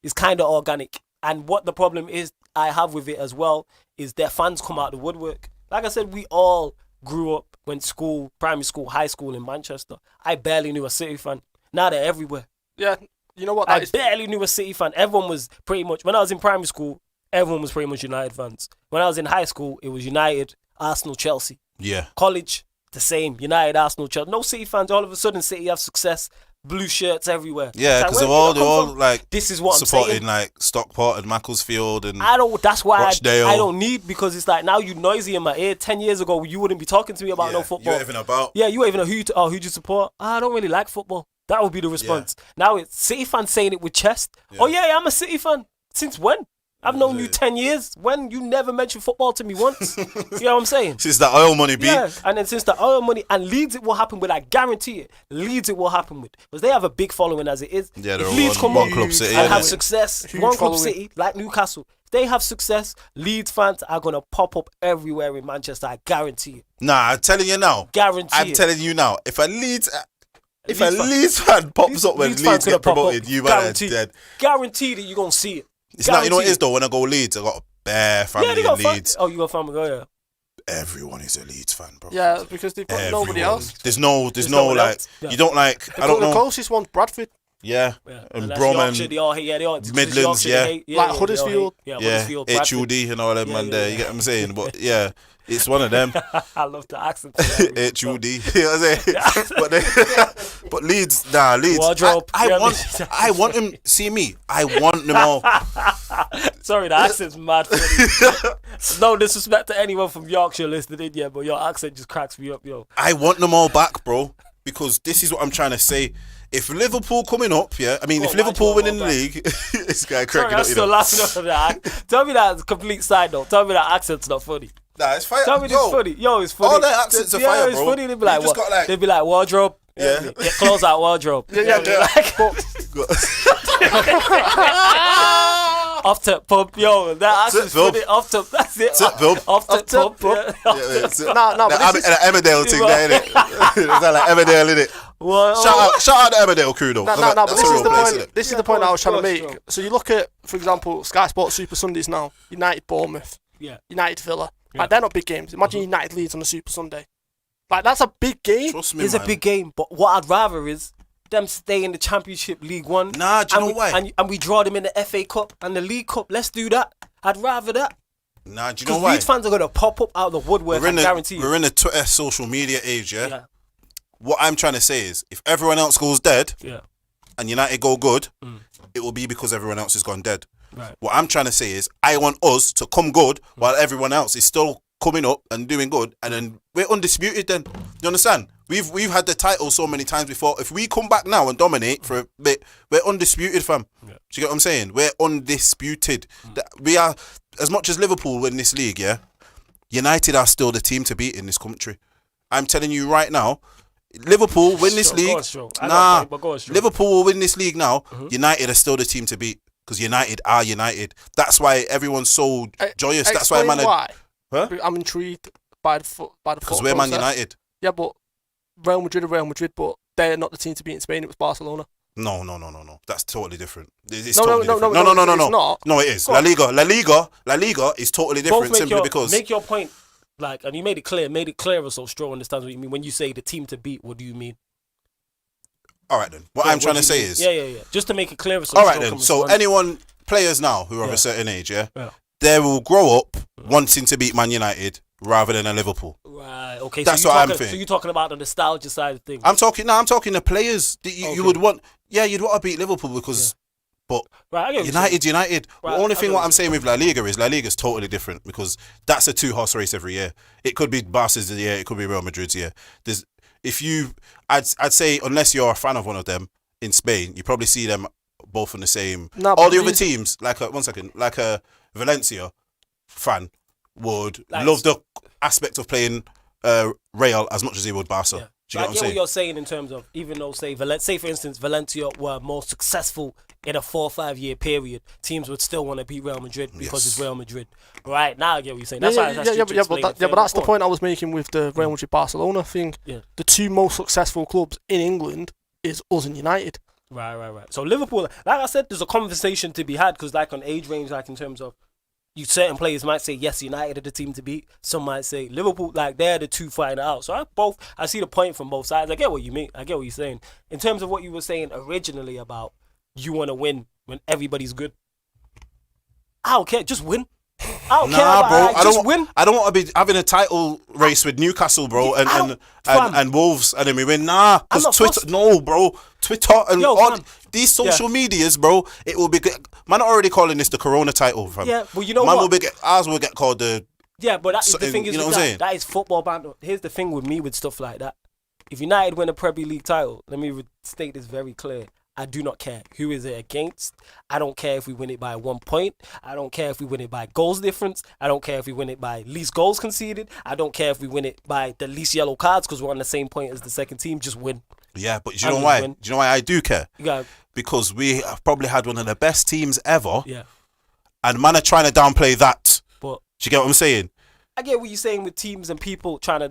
is kind of organic. And what the problem is I have with it as well is their fans come out the woodwork. Like I said, we all grew up, went to school, primary school, high school in Manchester. I barely knew a City fan. Now they're everywhere. Yeah. You know what? I barely knew a City fan. Everyone was pretty much... When I was in primary school, everyone was pretty much United fans. When I was in high school, it was United, Arsenal, Chelsea. Yeah. College, the same. United, Arsenal, Chelsea. No City fans. All of a sudden, City have success. Blue shirts everywhere. Yeah, because they're all like... This is what supporting, I'm saying. Like Stockport and Macclesfield and... That's why Rochdale. I don't need, because it's like now you noisy in my ear. 10 years ago, you wouldn't be talking to me about no football. You're even about... Yeah, you even know who you support. I don't really like football. That would be the response. Yeah. Now it's City fans saying it with chest. Yeah. Oh yeah, I'm a City fan. Since when? I've known you 10 years. When? You never mentioned football to me once. You know what I'm saying? Since the oil money beat. Yeah, and then since the oil money, and Leeds it will happen with, I guarantee it. Leeds it will happen with. Because they have a big following as it is. Yeah, they're Leeds come one club City. And have success. One club City, like Newcastle. If they have success, Leeds fans are going to pop up everywhere in Manchester. I guarantee it. Nah, I'm telling you now. I'm telling you now. If a Leeds fan pops up when Leeds get promoted, you man are dead. Guaranteed that you're going to see it. It's not, you know what it is though, when I go Leeds, I got a bare family in Leeds. You got family, yeah. everyone is a Leeds fan, bro. Yeah, because they've got nobody else. There's no no one like else. Yeah. you don't like. I don't The know. closest one's Bradford. Yeah, And and that's Brom Yorkshire, and they all hate, Midlands, Yorkshire, yeah. they hate, Like they all Huddersfield. hate. Yeah, yeah, Huddersfield, Bradford. HUD and all them, Yeah, man. yeah, There, yeah. you get what I'm saying? But yeah, it's one of them. I love the accent. HUD, you know what I'm saying? But Leeds, Leeds. Wardrobe. I Yeah, want him. See me, I want them all. Sorry, the accent's mad funny. No disrespect to anyone from Yorkshire listening in, yeah, but your accent just cracks me up, yo. I want them all back, bro. Because this is what I'm trying to say. If Liverpool coming up, yeah, I mean, Well, if Liverpool why do you winning the want league, this guy Sorry, cracking I'm up, you still know. laughing at that. Tell me that as a complete side note. Tell me that accent's not funny. Nah, it's fire. Tell me Yo, it's funny. Yo, it's funny. all their accents are fire, it's bro. funny. They'd be like, You just what? got, like- They'd be like, wardrobe. Yeah. Get clothes out, wardrobe. Yeah, Like, off to pub, yo, that accent's Pub. funny. Off to, that's it. Sit, pub. Off to Off to pub. pub. Yeah. No, but this is... An Emmerdale thing there, innit? Is that like Emmerdale, innit? Well, Shout out the Emmerdale crew, though. No, That's but this a is real the place, point. innit? This is the point I was trying to course, make. sure. So you look at, for example, Sky Sports Super Sundays now. United Bournemouth, Yeah. United Villa. Yeah. Like they're not big games. Imagine United Leeds on a Super Sunday. Like that's a big game. Trust me, It's a man. big game, but what I'd rather is them stay in the Championship League One. Nah, do you and know why? And we draw them in the FA Cup and the League Cup. Let's do that. I'd rather that. Nah, do you know Because why? Leeds fans are going to pop up out of the woodwork, I guarantee you. We're in a Twitter social media age, yeah? Yeah. What I'm trying to say is, if everyone else goes dead Yeah. and United go good, it will be because everyone else has gone dead. Right. What I'm trying to say is, I want us to come good while everyone else is still coming up and doing good, and then we're undisputed then. You understand? We've had the title so many times before. If we come back now and dominate for a bit, we're undisputed, fam. Yeah. Do you get what I'm saying? We're undisputed. We are, as much as Liverpool win this league, yeah, United are still the team to beat in this country. I'm telling you right now, Liverpool win this Sure, go league. on, sure. I got a point, but go on, sure. Liverpool will win this league now. United are still the team to beat because United are United. That's why everyone's so joyous. That's why, Explain man. why. Huh? I'm intrigued by the Because thought we're Man process. United. Yeah, but Real Madrid are Real Madrid, but they're not the team to beat in Spain. It was Barcelona. No. That's totally different. It's No, totally no, different. no, No. it's not. No, it is. Go La on. Liga is totally different simply because. Make your point, like, and you made it clearer so Stroh understands what you mean. When you say the team to beat, what do you mean? All right then. What Yeah, I'm trying do to you say mean? is. Yeah. Just to make it clearer so All right Stroh then. can So respond. players now who are of Yeah. a certain age, yeah, Yeah. they will grow up wanting to beat Man United rather than a Liverpool. Right, okay. That's so what I'm talking, thinking. So you're talking about the nostalgia side of things. I'm talking the players that you Okay. would want. Yeah, you'd want to beat Liverpool because, but Right, I get what you're saying. United. Right, The only I thing get what what I'm saying with La Liga is La Liga is totally different because that's a 2-horse race every year. It could be Barca's year, it could be Real Madrid's year. I'd say unless you're a fan of one of them in Spain, you probably see them both on the same. No, All but the other these- teams, like a Valencia fan would Like- love the aspect of playing Real as much as they would Barca. Yeah. Do I you get get what I'm what saying? you're saying in terms of, even though, say for instance, Valencia were more successful in a 4 or 5 year period, teams would still want to beat Real Madrid because Yes. it's Real Madrid. Right, now I get what you're saying. That's why I asked you to explain it but further. that's the Go on. point I was making with the Real Madrid Barcelona thing. Yeah. The two most successful clubs in England is us and United. Right. So Liverpool, like I said, there's a conversation to be had because, like, on age range, like in terms of, certain players might say yes, United are the team to beat. Some might say Liverpool, like they're the two fighting it out. So I see the point from both sides. I get what you mean. I get what you're saying. In terms of what you were saying originally about you want to win when everybody's good, I don't care. Just win. I don't care about bro. that. Just win. I don't want to be having a title race with Newcastle, bro, fam. and Wolves, and then we win. Nah, I'm because not Twitter, fussed. no, bro. Twitter and Yo, all fam. these social medias, bro. It will be good. Man, are already calling this the Corona title, fam. Yeah, but you know Man what? ours will get called the. Yeah, but that's So, the thing is you know with what I'm that, saying? that is football banter. Here's the thing with me with stuff like that. If United win a Premier League title, let me state this very clear. I do not care who is it against. I don't care if we win it by 1 point. I don't care if we win it by goals difference. I don't care if we win it by least goals conceded. I don't care if we win it by the least yellow cards because we're on the same point as the second team. Just win. Yeah, but do I you know mean, why? when- Do you know why I do care? You got Because we have probably had one of the best teams ever, yeah. and man are trying to downplay that. But Do you get what I'm saying? I get what you're saying with teams and people trying to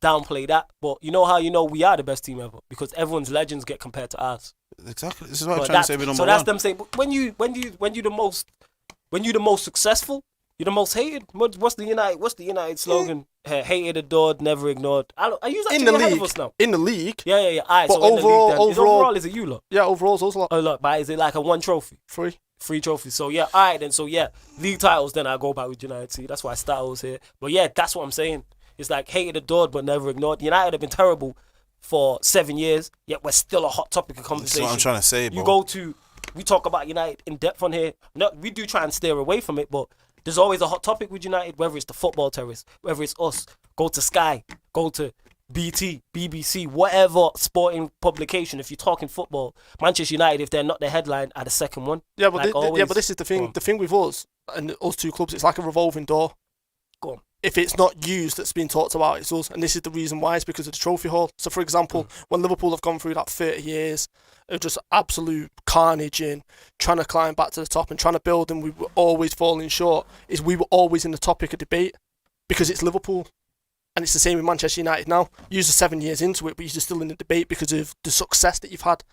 downplay that. But you know how you know we are the best team ever because everyone's legends get compared to us. Exactly. This is what I'm But trying to say with number so that's one. them saying. But when you the most successful, You're the most hated. What's the United slogan? Hated, adored, never ignored. I use that In to the the ahead of league. us now. In the league. Yeah. Alright, But so in the league then. overall, Is it you lot? Yeah, overall, those lot. Oh look, but is it like a one trophy? Three trophies. So yeah, alright then. So yeah, league titles. Then I go back with United. See, that's why Styles here. But yeah, that's what I'm saying. It's like hated, adored, but never ignored. United have been terrible for 7 years, yet we're still a hot topic of conversation. That's what I'm trying to say, bro. We talk about United in depth on here. No, we do try and steer away from it, but there's always a hot topic with United, whether it's the football terrorists, whether it's us. Go to Sky, go to BT, BBC, whatever sporting publication. If you're talking football, Manchester United, if they're not the headline, are the second one. Yeah, but Like this is the thing. The thing with us and us two clubs, it's like a revolving door. Go on. If it's not used, that's being talked about, it's us. And this is the reason why. It's because of the trophy hall. So, for example, when Liverpool have gone through that 30 years of just absolute carnage in trying to climb back to the top and trying to build, and we were always falling short, is we were always in the topic of debate because it's Liverpool. And it's the same with Manchester United now. You're 7 years into it, but you're still in the debate because of the success that you've had,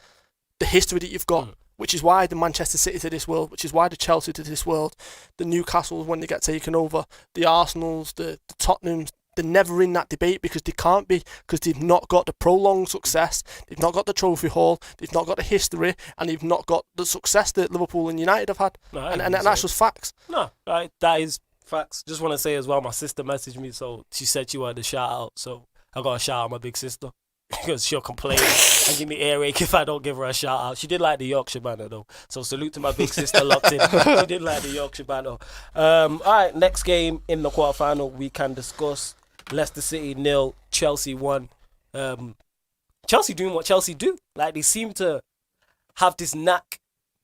the history that you've got, which is why the Manchester City to this world, which is why the Chelsea to this world, the Newcastles when they get taken over, the Arsenals, the Tottenhams, they're never in that debate because they can't be, because they've not got the prolonged success, they've not got the trophy hall, they've not got the history, and they've not got the success that Liverpool and United have had. No, and that's just facts. No, right, that is facts. Just want to say as well, my sister messaged me, so she said she wanted a shout out, so I got to shout out my big sister. Because she'll complain and give me earache if I don't give her a shout out. She did like the Yorkshire banner though, so salute to my big sister locked in. She did like the Yorkshire banner. Alright, next game in the quarterfinal we can discuss. Leicester City 0, Chelsea 1. Chelsea doing what Chelsea do. Like they seem to have this knack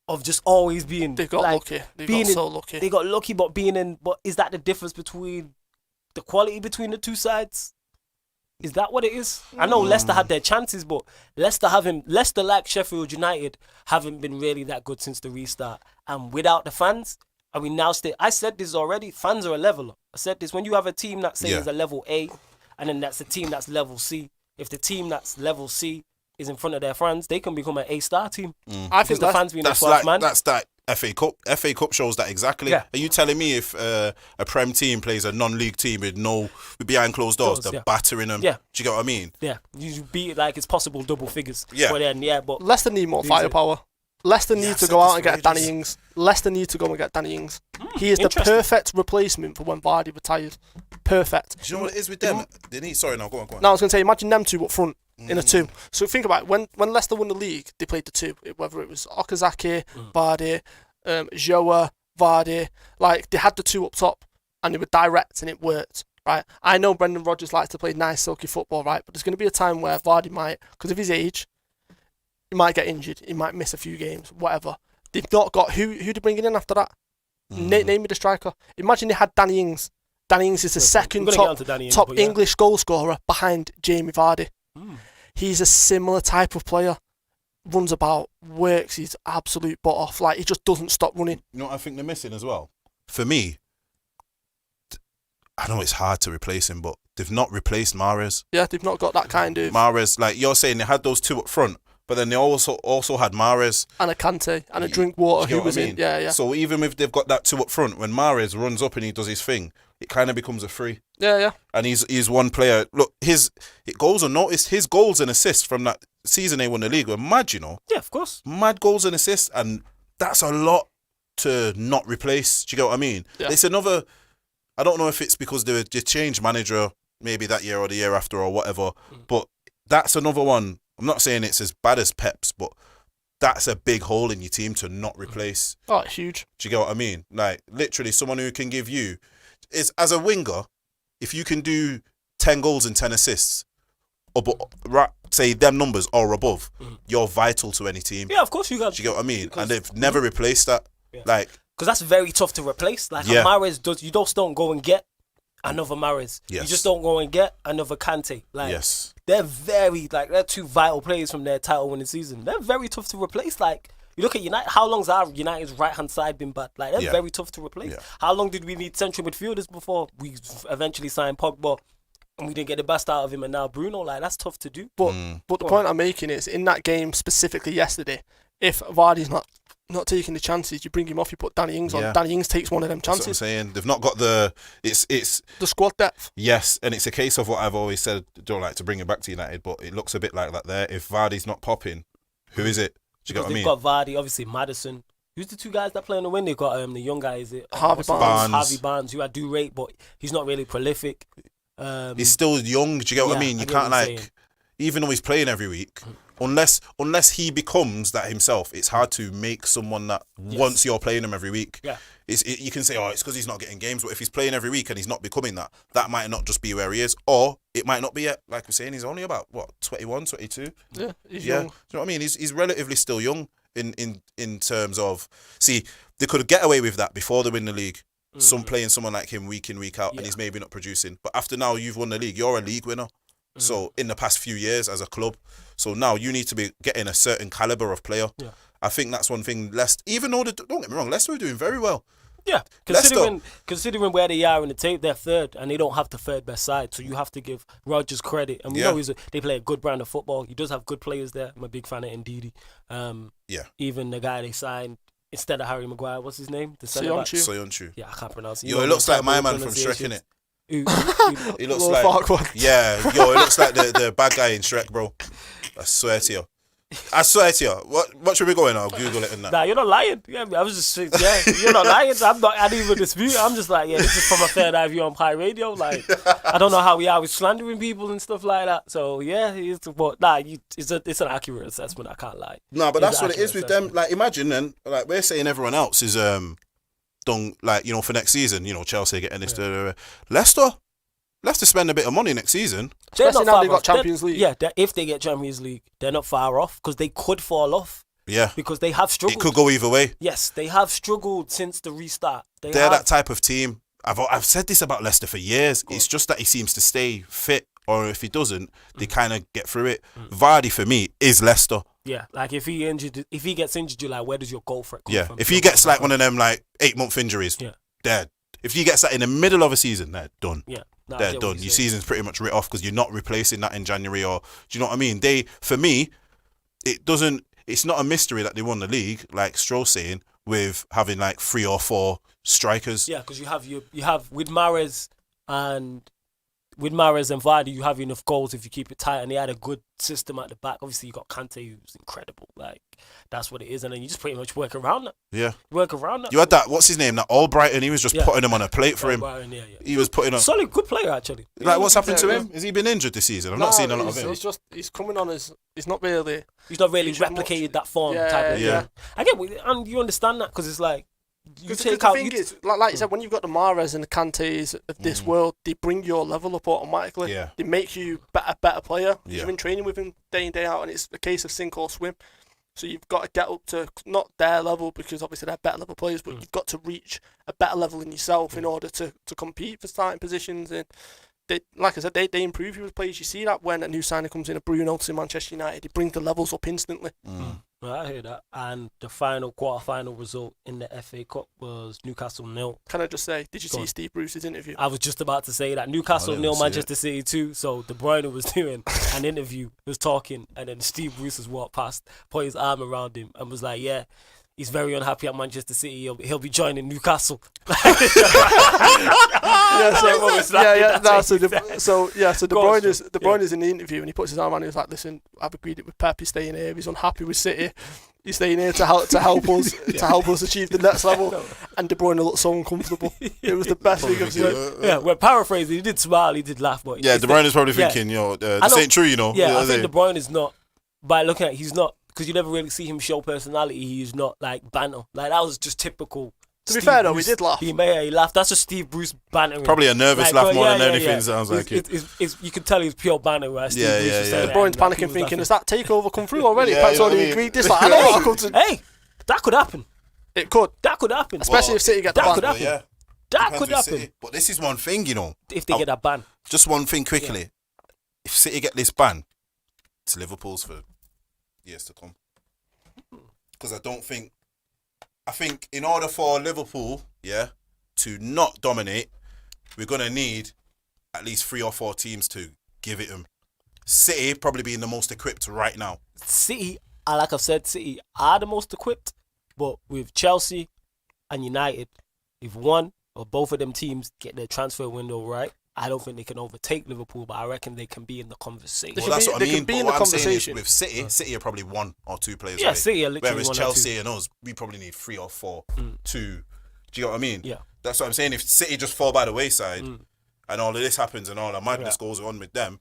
of just always being. They got lucky. They got so lucky. They got lucky, but being in. But is that the difference between the quality between the two sides? Is that what it is? I know Leicester had their chances, but Leicester, like Sheffield United, haven't been really that good since the restart. And without the fans, and we now stay. I said this already. Fans are a leveler. I said this when you have a team that says a level A, and then that's a team that's level C. If the team that's level C is in front of their fans, they can become an A-star team. I think the fans being the 12th like, man. That's that FA Cup. FA Cup shows that exactly. Yeah. Are you telling me if a Prem team plays a non-league team with behind closed doors, they're battering them? Yeah. Do you get what I mean? Yeah, you beat it like it's possible double figures. Yeah. But then, but Leicester need more firepower. Leicester need to go out and get Danny Ings. Leicester need to go and get Danny Ings. He is the perfect replacement for when Vardy retired. Perfect. Do you know what it is with them? They need. Sorry, no, go on. No, I was going to say, imagine them two up front in a two. So think about it. When Leicester won the league, they played the two. Whether it was Okazaki, Vardy, Joa, Vardy, like they had the two up top, and they were direct, and it worked. Right. I know Brendan Rodgers likes to play nice, silky football, right? But there's going to be a time where Vardy might, because of his age, he might get injured. He might miss a few games, whatever. They've not got who they bringing in after that. Name me the striker. Imagine they had Danny Ings. Danny Ings is the second top English goal scorer behind Jamie Vardy. He's a similar type of player. Runs about, works his absolute butt off. Like he just doesn't stop running. You know what I think they're missing as well? For me, I know it's hard to replace him, but they've not replaced Mahrez. Yeah, they've not got that kind of Mahrez. Like you're saying, they had those two up front. But then they also had Mahrez. And a Kante and a Drinkwater who was in. Yeah. So even if they've got that two up front, when Mahrez runs up and he does his thing, it kind of becomes a free. Yeah. And he's one player. Look, it goes unnoticed. His goals and assists from that season they won the league were mad, you know. Yeah, of course. Mad goals and assists. And that's a lot to not replace. Do you get what I mean? Yeah. It's another... I don't know if it's because they changed manager maybe that year or the year after or whatever, but that's another one. I'm not saying it's as bad as Pep's, but that's a big hole in your team to not replace. Oh, huge. Do you get what I mean? Like, literally someone who can give you... As a winger, if you can do 10 goals and 10 assists, say them numbers or above, you're vital to any team. Yeah, of course you got. Do you get what I mean? And they've never replaced that. Yeah. Like... Because that's very tough to replace. Like Mahrez does, you just don't go and get another Mahrez. Yes. You just don't go and get another Kante. Like yes. They're two vital players from their title winning season. They're very tough to replace. Like you look at United, how long's our United's right hand side been bad? Like they're very tough to replace. Yeah. How long did we need central midfielders before we eventually signed Pogba and we didn't get the best out of him, and now Bruno? Like that's tough to do. But the point I'm making is in that game specifically yesterday, if Vardy's not not taking the chances. You bring him off, you put Danny Ings Yeah. on. Danny Ings takes one of them That's what I'm chances. saying. They've not got the it's The squad depth. yes, and it's a case of what I've always said. Don't like to bring it back to United, but it looks a bit like that there. If Vardy's not popping, who is it? Do you get what I mean? They've got Vardy, obviously Madison. Who's the two guys that play on the wing? They've got the young guy, is it? Harvey what's his name? Barnes. Harvey Barnes, who I do rate, but he's not really prolific. He's still young. Do you get what I Yeah, mean? I You get what can't you're like, saying. even though he's playing every week, unless he becomes that himself, it's hard to make someone that once you're playing him every week. Yeah. You can say, oh, it's because he's not getting games, but if he's playing every week and he's not becoming that, that might not just be where he is, or it might not be yet. Like we're saying, he's only about what 21, 22. Yeah, he's Yeah, young. do you know what I mean? He's relatively still young in terms of. See, they could get away with that before they win the league. Some playing someone like him week in, week out, and he's maybe not producing. But after now, you've won the league. You're a league winner. So in the past few years as a club, so now you need to be getting a certain caliber of player. Yeah. I think that's one thing. Leicester, even though don't get me wrong, Leicester are doing very well. Yeah, considering where they are in the tape, they're third, and they don't have the third best side. So you have to give Rodgers credit, and we know they play a good brand of football. He does have good players there. I'm a big fan of Ndidi. Even the guy they signed instead of Harry Maguire, what's his name? The centre back. Soyuncu. Yeah, I can't pronounce it. Yo, it looks like my man from Shrek, innit? He looks Lord like Farquaad. yeah, yo, it looks like the bad guy in Shrek, bro. I swear to you. What should we go in? I'll Google it and that. Nah, you're not lying. Yeah, I was just you're not lying. I didn't even dispute. I'm just like, yeah, this is from a third eye view on Pi Radio. Like, I don't know how we are with slandering people and stuff like that. So yeah, it's an accurate assessment. I can't lie. No, but It's that's an what it is accurate with them. Like, imagine then, like we're saying everyone else is done, like, you know, for next season, you know, Chelsea getting this. Leicester spend a bit of money next season. They're Especially not now far they've got off. Champions League. Yeah, if they get Champions League, they're not far off because they could fall off Yeah, because they have it struggled. could go either way. Yes, they have struggled since the restart. They're that type of team. I've said this about Leicester for years. It's just that he seems to stay fit, or if he doesn't, they kind of get through it. Vardy for me is Leicester. Yeah, like if he gets injured, you're like, where does your goal threat come from? If he gets like one of them like 8-month injuries, dead. If he gets that in the middle of a season, they're done. Yeah. No, I They're get what done. you're Your saying. season's pretty much writ off because you're not replacing that in January, or do you know what I mean? For me, it's not a mystery that they won the league, like Stroll's saying, with having like 3 or 4 strikers. Yeah, because you have with Mahrez and Vardy, you have enough goals if you keep it tight, and they had a good system at the back. Obviously, you got Kante, who's incredible. Like that's what it is, and then you just pretty much work around that. Yeah. Work around that. You had that, what's his name, that Albrighton, he was just Yeah. putting him on a plate for him. Byron, yeah. He was putting on. Solid, good player actually. Like, what's happened to Yeah. him? Has he been injured this season? I've not seen a lot of him. He's coming on as he's not really. He's not really He's just replicated much- that form Yeah, type of yeah. thing. I get, and you understand that because it's like you Because take the out. thing is, like you said, when you've got the Mahrez and the Kantes of this world, they bring your level up automatically. Yeah. They make you a better player. Yeah. You've been training with him day in, day out, and it's a case of sink or swim. So you've got to get up to not their level, because obviously they're better level players, but you've got to reach a better level in yourself in order to compete for starting positions. And they, like I said, they improve you as players. You see that when a new signing comes in, a Bruno to Manchester United, they bring the levels up instantly. I hear that. And the quarter-final result in the FA Cup was Newcastle 0. Can I just say, did you Go see on. Steve Bruce's interview? I was just about to say that Newcastle didn't 0, see Manchester City 2. So De Bruyne was doing an interview, was talking, and then Steve Bruce has walked past, put his arm around him, and was like, "Yeah, he's very unhappy at Manchester City. He'll be joining Newcastle." So De Bruyne is in the interview, and he puts his arm around. He was like, "Listen, I've agreed it with Pep. He's staying here. He's unhappy with City. He's staying here to help us achieve the next level." And De Bruyne looked so uncomfortable. It was the best thing I've seen. Yeah, well, paraphrasing, he did smile, he did laugh, but Yeah, De Bruyne is probably thinking, this ain't true, you know. Yeah, I think De Bruyne is not. By looking at, he's not, because you never really see him show personality. He's not like banter. Like that was just typical. To be fair though, he did laugh. He laughed. That's just Steve Bruce bantering. Probably a nervous laugh more than anything. Yeah. Sounds like it. It's, you can tell he's pure banter. Right? Steve Bruce was saying De that, Bruyne's and, like, panicking, he was thinking, laughing. "Has that takeover come through already? Yeah, Pep's you know what already I mean? agreed this." Like, I know what comes to. Hey, that could happen. It could, That could happen. especially if City get the that could ban. happen. Yeah. That Depends could with happen City. But this is one thing, you know. if they get that ban. Just one thing quickly. If City get this ban, it's Liverpool's for years to come. Because I think in order for Liverpool, to not dominate, we're going to need at least 3 or 4 teams to give it them. City probably being the most equipped right now. City, like I've said, City are the most equipped, But with Chelsea and United, if one or both of them teams get their transfer window right, I don't think they can overtake Liverpool, but I reckon they can be in the conversation. They Well, that's what I they mean. can be But in what the I'm saying is conversation. with City are probably 1 or 2 players. Yeah, away. City are literally Whereas 1 or 2. Chelsea and us, we probably need 3 or 4 to. Do you know what I mean? Yeah. That's what I'm saying. If City just fall by the wayside and all of this happens and all the madness Yeah. goes on with them,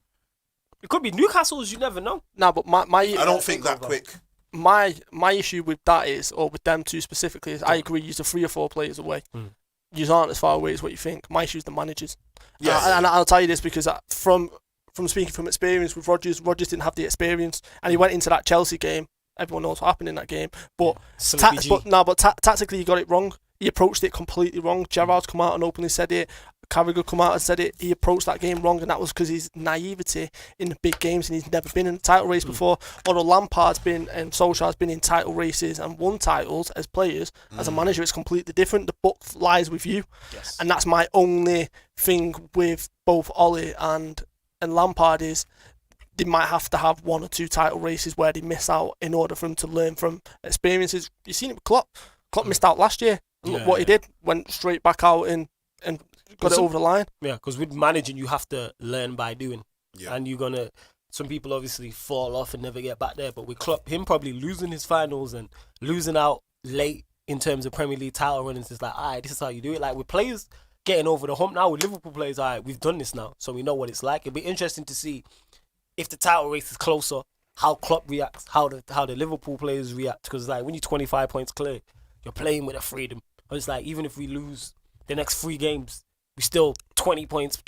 It could be Newcastle's, you never know. No, but my I don't think that quick. my issue with that is, or with them two specifically, is I agree. You're 3 or 4 players away. You aren't as far away as what you think. My issue is the managers. Yeah. And I'll tell you this because from speaking from experience with Rodgers didn't have the experience, and he went into that Chelsea game. Everyone knows what happened in that game, but tactically he got it wrong. He approached it completely wrong. Gerrard's come out and openly said it. Carragher come out and said it. He approached that game wrong, and that was because his naivety in the big games, and he's never been in a title race before. Although Lampard's been and Solskjaer's been in title races and won titles as players, as a manager, it's completely different. The buck lies with you, and that's my only thing with both Ollie and Lampard is they might have to have 1 or 2 title races where they miss out in order for them to learn from experiences. You've seen it with Klopp. Klopp missed out last year. Look what he did. Went straight back out and got it over the line. Yeah, because with managing, you have to learn by doing. Yeah. And you're going to... Some people obviously fall off and never get back there. But with Klopp, him probably losing his finals and losing out late in terms of Premier League title runnings, it's like, all right, this is how you do it. Like with players getting over the hump now, with Liverpool players, all right, we've done this now. So we know what it's like. It'd be interesting to see if the title race is closer, how Klopp reacts, how the Liverpool players react. Because like when you're 25 points clear, you're playing with a freedom. But it's like even if we lose the next 3 games, we still 20 points,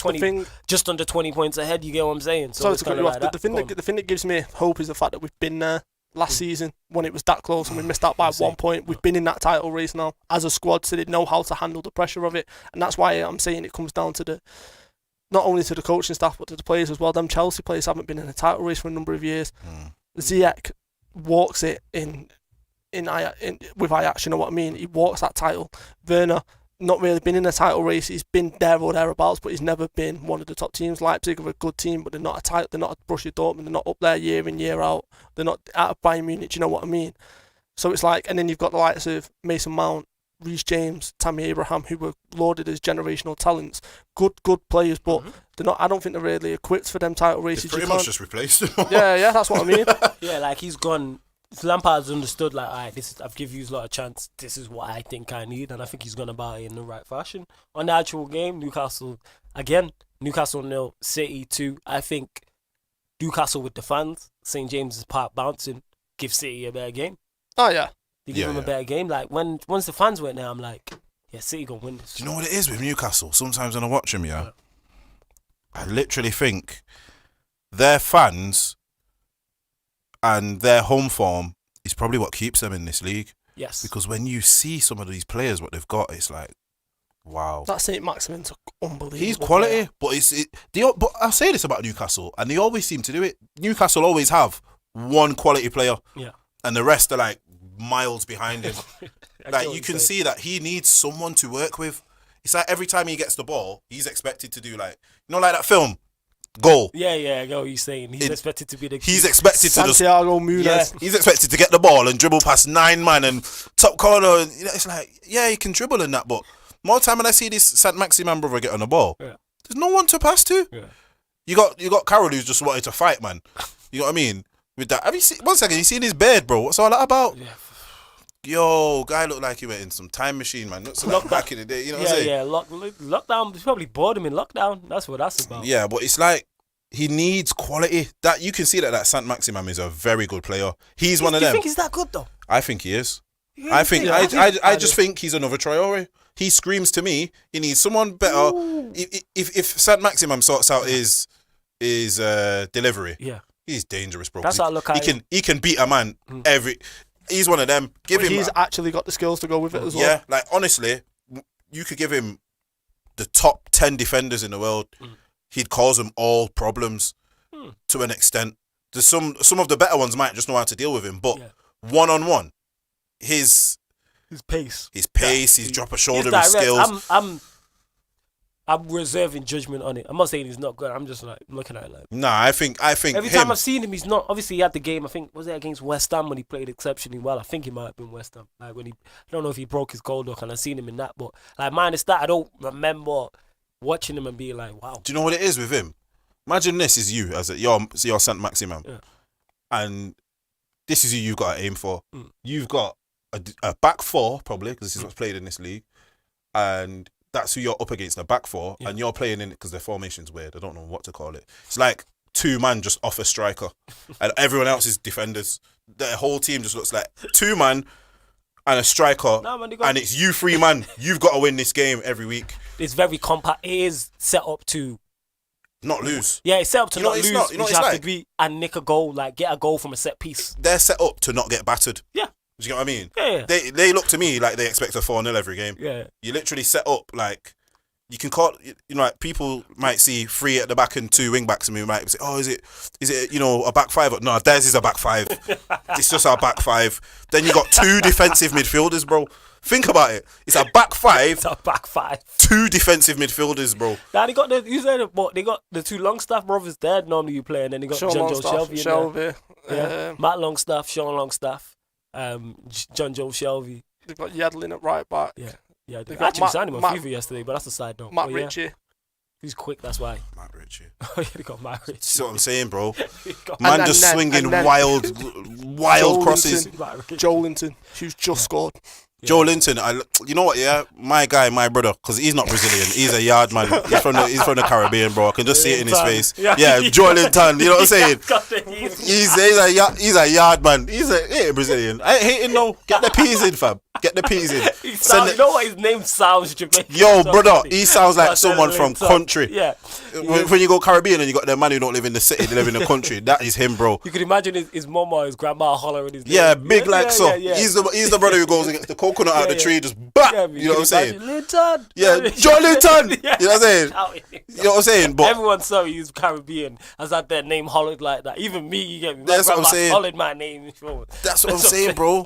just under 20 points ahead. You get what I'm saying? So it's kind of like the thing that gives me hope is the fact that we've been there last season when it was that close and we missed out by 1 point. We've been in that title race now as a squad, so they know how to handle the pressure of it, and that's why I'm saying it comes down to not only to the coaching staff but to the players as well. Them Chelsea players haven't been in a title race for a number of years. Ziyech walks it in with Ajax, you know what I mean? He walks that title. Werner, not really been in a title race. He's been there or thereabouts, but he's never been one of the top teams. Leipzig are a good team, but they're not a title. They're not a Borussia Dortmund. They're not up there year in, year out. They're not out of Bayern Munich. You know what I mean? So it's like, and then you've got the likes of Mason Mount, Reece James, Tammy Abraham, who were lauded as generational talents. Good players, but they're not. I don't think they're really equipped for them title races. Pretty much just replaced him. Yeah, that's what I mean. Yeah, like he's gone. Lampard's understood, like, all right, I've given you a lot of chance. This is what I think I need, and I think he's gone about it in the right fashion. On the actual game, Newcastle 0, City 2. I think Newcastle with the fans, St James's Park bouncing, give City a better game. Oh yeah, They give them a better game. Like once the fans went there, I'm like, yeah, City gonna win this. Do you know what it is with Newcastle? Sometimes when I watch them, I literally think their fans and their home form is probably what keeps them in this league. Yes. Because when you see some of these players, what they've got, it's like, wow. that St Maximin's unbelievable. He's quality, player. but I say this about Newcastle, and they always seem to do it. Newcastle always have one quality player, and the rest are like miles behind him. Like you can see that he needs someone to work with. It's like every time he gets the ball, he's expected to do like like that film, goal. Yeah, I know what you're saying. He's expected to be the. He's expected to Santiago Munez. he's expected to get the ball and dribble past 9 man and top corner. It's like, he can dribble in that, but more time when I see this Saint Maximin brother get on the ball, there's no one to pass to. Yeah. You got Carroll who's just wanted to fight, man. You know what I mean? With that, have you seen? 1 second, you seen his beard, bro? What's all that about? Yeah. Yo, guy looked like he went in some time machine, man. Not so like back in the day, you know what I'm saying? Yeah, lockdown. He's probably bored him in lockdown. That's what that's about. Yeah, but it's like he needs quality. That you can see that Saint Maximin is a very good player. He's one of them. You think he's that good though? I think he is. Yeah, I think I just think he's another Traore. He screams to me. He needs someone better. If Saint Maximin sorts out his delivery, he's dangerous, bro. That's how I look at him. He can beat a man He's one of them. He's actually got the skills to go with it as well. Yeah, like honestly, you could give him the top 10 defenders in the world. He'd cause them all problems to an extent. There's some of the better ones might just know how to deal with him, but one-on-one, his pace, his drop of shoulder, his skills. I'm reserving judgment on it. I'm not saying he's not good. I'm just like looking at it like. Nah, I think Every time I've seen him, he's not. Obviously, he had the game. I think was it against West Ham when he played exceptionally well. I think he might have been West Ham. Like when I don't know if he broke his goal look, and I've seen him in that. But like minus that, I don't remember watching him and being like, wow. Do you know what it is with him? Imagine this is you as your Saint Maximum, and this is who you've got to aim for. You've got a back four probably because this is what's played in this league, and that's who you're up against, a back four, and you're playing in it because their formation's weird. I don't know what to call it. It's like 2 man just off a striker, and everyone else is defenders. The whole team just looks like 2 man and a striker, and it's you 3 man. You've got to win this game every week. It's very compact. It is set up to not lose. Yeah, it's set up to not lose. You know what you it's have like? to beat and nick a goal, like get a goal from a set piece. They're set up to not get battered. Yeah. Do you know what I mean? Yeah. They look to me like they expect a 4-0 every game. Yeah. You literally set up like you can call, you know, like people might see 3 at the back and 2 wing backs, and we might say, oh, is it you know, a back 5? No, theirs is a back 5. It's just our back 5. Then you got 2 defensive midfielders, bro. Think about it. It's a back 5. It's a back 5. 2 defensive midfielders, bro. Now they got they got the 2 Longstaff brothers there. Normally you play, and then they got John Joe Shelby. Matt Longstaff, Sean Longstaff, John Joe Shelby. They've got Yedlin at right back. Yeah. They actually signed him on FIFA yesterday, but that's a side note. Matt Ritchie. He's quick, that's why. Matt Ritchie. Oh yeah, they got Matt Ritchie. See what I'm saying, bro? Man just swinging wild crosses. Joe Linton, who's just scored. Joe Linton, you know what? Yeah, my guy, my brother, because he's not Brazilian. He's a yard man. He's from the Caribbean, bro. I can just see it in his face. Yeah, Joe Linton. You know what I'm saying? He's a yard man. He ain't Brazilian. I ain't hating no. Get the peas in, fam. Get the peas in. You know what? His name sounds Jamaican. Yo, brother, he sounds like someone from country. Yeah. When you go Caribbean and you got the man who don't live in the city, they live in the country. That is him, bro. You can imagine his mom or his grandma hollering his name. Yeah, big like so. He's the brother who goes and gets the coconut out of the tree, just bap. You know what I'm saying? Linton. Yeah, Joe Linton. You know what I'm saying? You know what I'm saying? But everyone sorry he's Caribbean has had their name hollered like that. Even me, you get me. That's what I'm saying. Hollered my name. That's what I'm saying, bro.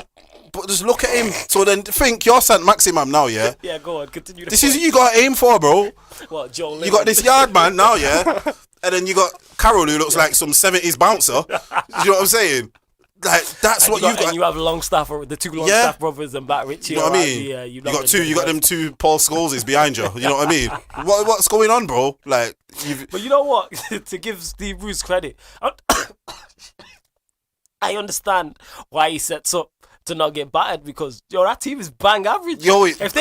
But just look at him. So then think you're Saint Maximum now, yeah? Yeah, go on, continue. This is what you got to aim for, bro. What, Joe Linton? You got this yard man now, yeah? And then you got Carol who looks like some 70s bouncer. You know what I'm saying? Like, that's what you've got. And you have Longstaff, the 2 Longstaff brothers and Matt Ritchie. You know what I mean? Yeah, you got them 2 Paul Scholeses behind you. You know what I mean? What's going on, bro? Like, but you know what? To give Steve Bruce credit, I understand why he sets up to not get battered because that team is bang average. It's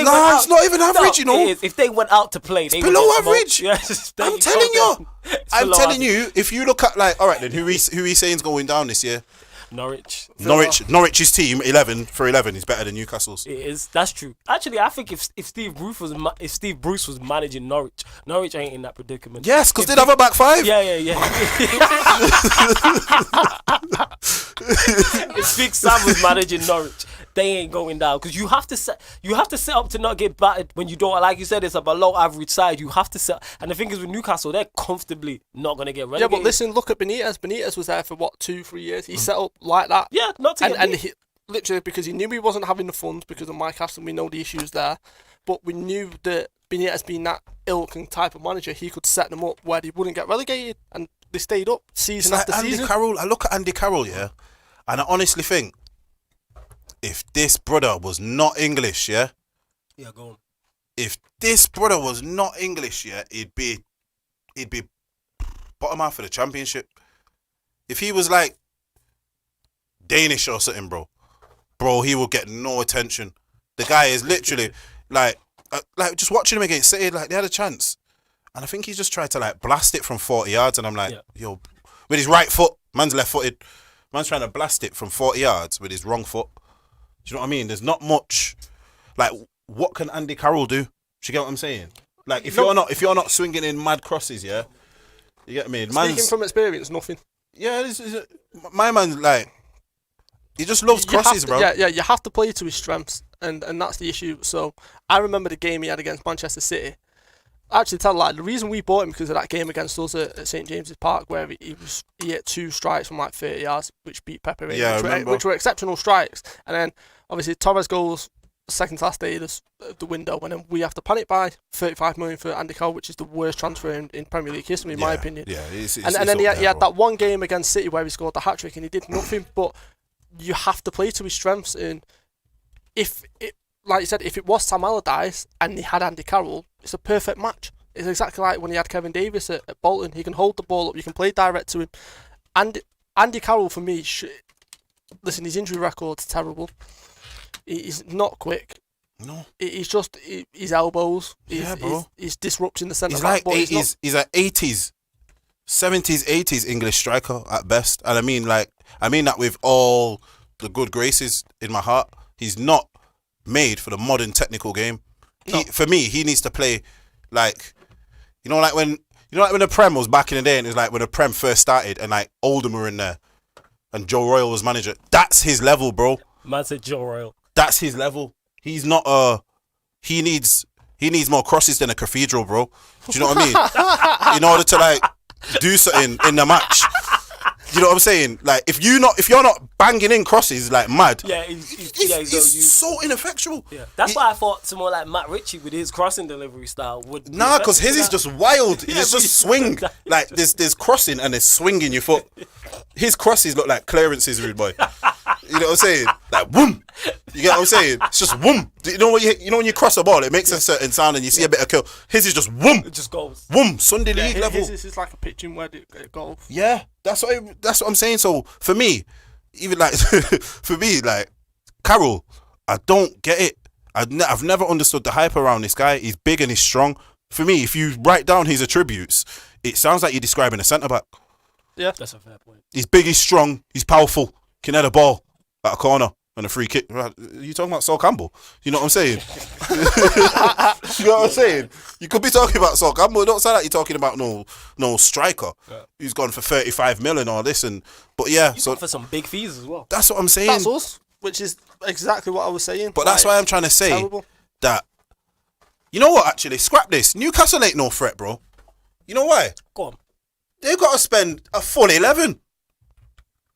not even average, you know. If they went out to play, they below average. Yes, I'm telling you. If you look at like, all right then, who we saying's going down this year? Norwich's team 11 for 11 is better than Newcastle's. It is. That's true. Actually, I think if Steve Bruce was managing Norwich ain't in that predicament. Yes, because they'd have a back 5. Yeah. If Big Sam was managing Norwich, they ain't going down because you have to set up to not get battered when you don't. Like you said, it's a below average side. You have to set. And the thing is with Newcastle, they're comfortably not going to get relegated. Yeah, but listen, look at Benitez. Benitez was there for what 2-3 years. He set up like that. Yeah, not to and he, literally because he knew he wasn't having the funds because of Mike Aston. We know the issues there, but we knew that Benitez being that ilk and type of manager, he could set them up where they wouldn't get relegated, and they stayed up season after season. I look at Andy Carroll, yeah, and I honestly think if this brother was not English, yeah, go on. If this brother was not English, yeah, he'd be bottom half of the championship. If he was like Danish or something, bro, he will get no attention. The guy is literally like just watching him against City, like they had a chance, and I think he just tried to like blast it from 40 yards, and I'm like, yo, with his right foot, man's left-footed, man's trying to blast it from 40 yards with his wrong foot. Do you know what I mean? There's not much. Like, what can Andy Carroll do? Do you get what I'm saying? Like, if you're not swinging in mad crosses, yeah, you get me. Speaking from experience, nothing. Yeah, my man, like, he just loves crosses, bro. Yeah, you have to play to his strengths, and that's the issue. So I remember the game he had against Manchester City. Actually, the reason we bought him because of that game against us at St James's Park, where he hit 2 strikes from like 30 yards, which beat Pepper, which were exceptional strikes. And then obviously Torres goes second to last day of the window, and then we have to panic buy 35 million for Andy Carroll, which is the worst transfer in Premier League history, in my opinion. Yeah, and then he had that one game against City where he scored the hat trick and he did nothing. But you have to play to his strengths. And like you said, if it was Sam Allardyce and he had Andy Carroll, it's a perfect match. It's exactly like when he had Kevin Davis at Bolton. He can hold the ball up, you can play direct to him. And Andy Carroll, for me, listen, his injury record's terrible. He's not quick. No. He's just his elbows. He's disrupting the centre back. He's an 80s, 70s, 80s English striker at best. And I mean that with all the good graces in my heart. He's not made for the modern technical game. No. For me, he needs to play like, like when the Prem was back in the day, and it was like when the Prem first started, and like Oldham were in there, and Joe Royle was manager. That's his level, bro. Man said Joe Royle. That's his level. He's not he needs more crosses than a cathedral, bro. Do you know what I mean? In order to like do something in the match. You know what I'm saying? Like if you're not banging in crosses like mad. Yeah, he's so ineffectual. Yeah, that's why I thought someone like Matt Ritchie with his crossing delivery style would. Nah, because his is just wild. It's just swing. Like there's crossing and there's swinging your foot. His crosses look like clearances, rude boy. You know what I'm saying? Like boom. You get what I'm saying? It's just boom. You know when you cross a ball, it makes a certain sound and you see a bit of kill. His is just boom. It just goes. Boom. Sunday league level. His is like a pitching where it goes. Yeah, that's what I'm saying. So for me, even like like Carroll, I don't get it. I've never understood the hype around this guy. He's big and he's strong. For me, if you write down his attributes, it sounds like you're describing a centre back. Yeah, that's a fair point. He's big, he's strong, he's powerful, can head a ball at a corner and a free kick. You talking about Sol Campbell? You know what I'm saying? You know what I'm saying? You could be talking about Sol Campbell. It don't sound like you're talking about no striker who's gone for 35 million or this but yeah. So for some big fees as well. That's what I'm saying. That's us, which is exactly what I was saying. But that's why I'm trying to say that. You know what? Actually, scrap this. Newcastle ain't no threat, bro. You know why? Go on. They've got to spend a full 11.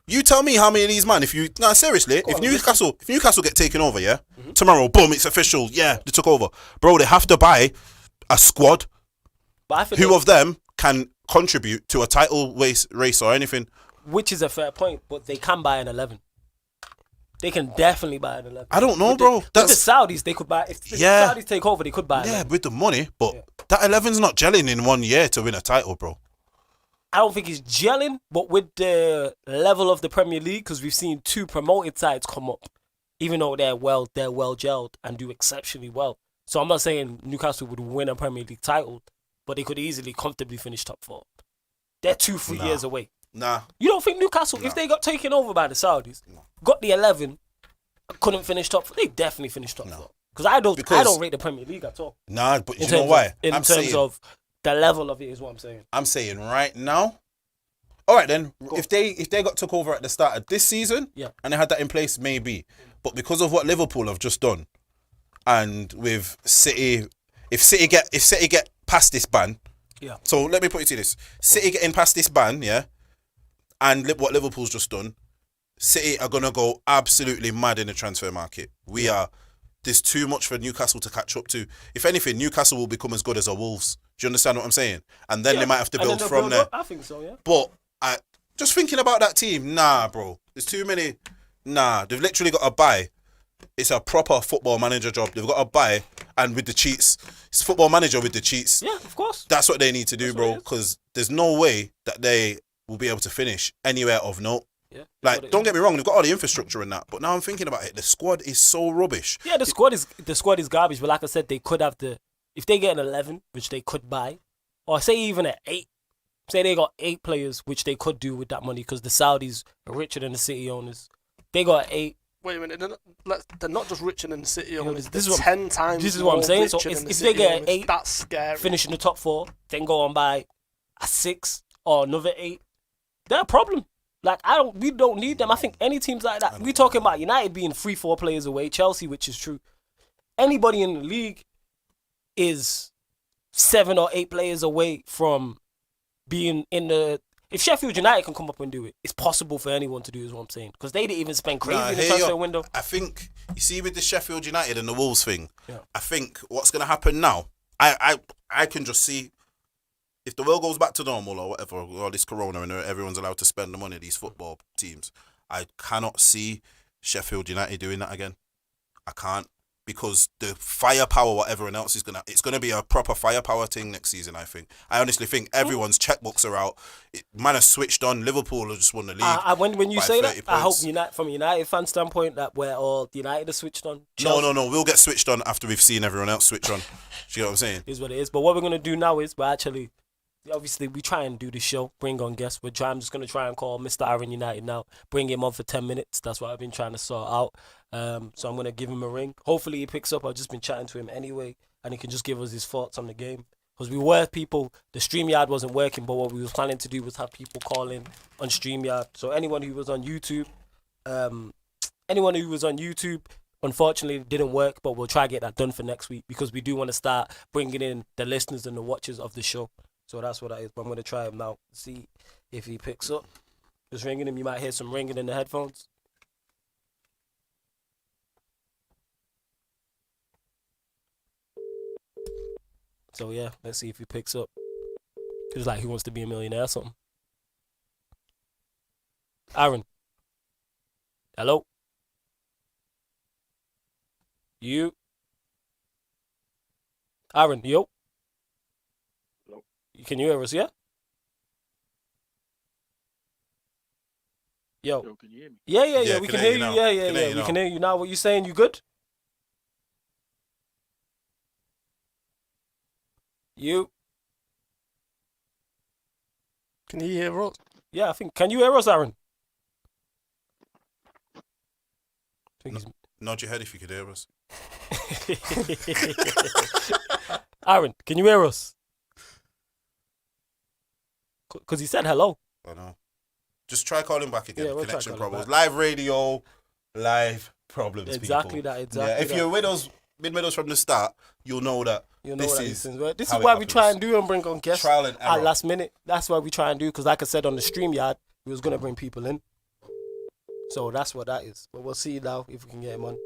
You tell me how many of these seriously, if Newcastle get taken over, yeah, tomorrow, boom, it's official, yeah, they took over. Bro, they have to buy a squad. But I think who of them can contribute to a title race or anything? Which is a fair point, but they can buy an 11. They can definitely buy an 11. I don't know, bro. With the Saudis, they could buy. If the Saudis take over, they could buy. Yeah, with the money, but that 11's not gelling in 1 year to win a title, bro. I don't think it's gelling, but with the level of the Premier League, because we've seen 2 promoted sides come up, even though they're well gelled and do exceptionally well. So I'm not saying Newcastle would win a Premier League title, but they could easily comfortably finish top 4. They're 2-3 years away. Nah. You don't think Newcastle, if they got taken over by the Saudis, got the 11, couldn't finish top 4? They definitely finished top 4. Because I don't rate the Premier League at all. Nah, but you know why? In terms of the level of it is what I'm saying. I'm saying right now. All right then, if they got took over at the start of this season, and they had that in place, maybe. But because of what Liverpool have just done, and with City, if City get past this ban, So let me put it to this: City getting past this ban, and what Liverpool's just done, City are gonna go absolutely mad in the transfer market. There's too much for Newcastle to catch up to. If anything, Newcastle will become as good as our Wolves. Do you understand what I'm saying? And then they might have to build from there. I think so, yeah. But just thinking about that team, nah, bro. There's too many. Nah, they've literally got to buy. It's a proper football manager job. They've got to buy, and with the cheats, it's football manager with the cheats. Yeah, of course. That's what they need to do, bro. Because there's no way that they will be able to finish anywhere of note. Yeah, like, don't get me wrong, they've got all the infrastructure and that, but now I'm thinking about it, the squad is so rubbish. Yeah, the squad is garbage, but like I said, they could have if they get an 11, which they could buy, or say even an 8, say they got 8 players, which they could do with that money, because the Saudis are richer than the City owners. They got 8. Wait a minute, they're not just richer than the City owners, this they're is 10 times This is what I'm saying, so if they get an 8, that's scary. Finish in the top 4, then go on by a 6 or another 8, they're a problem. Like, we don't need them. I think any teams like that. We talking about United being 3-4 players away, Chelsea, which is true. Anybody in the league is 7 or 8 players away from being in the If Sheffield United can come up and do it, it's possible for anyone to do, is what I'm saying. Because they didn't even spend crazy in the hey, transfer yo, window. I think you see with the Sheffield United and the Wolves thing. Yeah. I think what's gonna happen now. I can just see if the world goes back to normal or whatever, or this corona and everyone's allowed to spend the money. These football teams, I cannot see Sheffield United doing that again. I can't. Because the firepower, what everyone else is it's gonna be a proper firepower thing next season. I think. I honestly think everyone's checkbooks are out. Man has switched on. Liverpool have just won the league. When you by say 30 that, I hope points. from a United fan standpoint that we're all United are switched on. No. We'll get switched on after we've seen everyone else switch on. Do you know what I'm saying? Is what it is. But what we're gonna do now is obviously we try and do the show, bring on guests. I'm just gonna try and call Mr. Aaron United now, bring him on for 10 minutes. That's what I've been trying to sort out. So I'm gonna give him a ring. Hopefully he picks up. I've just been chatting to him anyway, and he can just give us his thoughts on the game. Because the StreamYard wasn't working, but what we was planning to do was have people call in on StreamYard. So anyone who was on YouTube, unfortunately it didn't work, but we'll try to get that done for next week because we do want to start bringing in the listeners and the watchers of the show. So that's what that is. But I'm going to try him now, see if he picks up. Just ringing him. You might hear some ringing in the headphones. So yeah, let's see if he picks up. It's like Who Wants to Be a Millionaire or something. Aaron. Hello? You? Aaron, yo? Hello? Can you hear us, yeah? Yo. Yo, can you hear me? Yeah, we can can hear hear you you. now. Yeah, Can hear you we now. can hear you now. What you saying? You good? You? Can you hear us? Yeah, I think. Can you hear us, Aaron? I think Nod your head if you could hear us. Aaron, can you hear us? Because he said hello. I know. Just try calling back again. Yeah, we'll try Connection calling problems. back. Live radio, live problems. Exactly people. that. Exactly. Yeah, if that. you're with us from the start, you'll know that. You know this what is this how is it why we try happens. and do and bring on guests Trial and at error. last minute. That's why we try and do, because like I said on the StreamYard, we was gonna bring people in. So that's what that is. But we'll see now if we can get him on.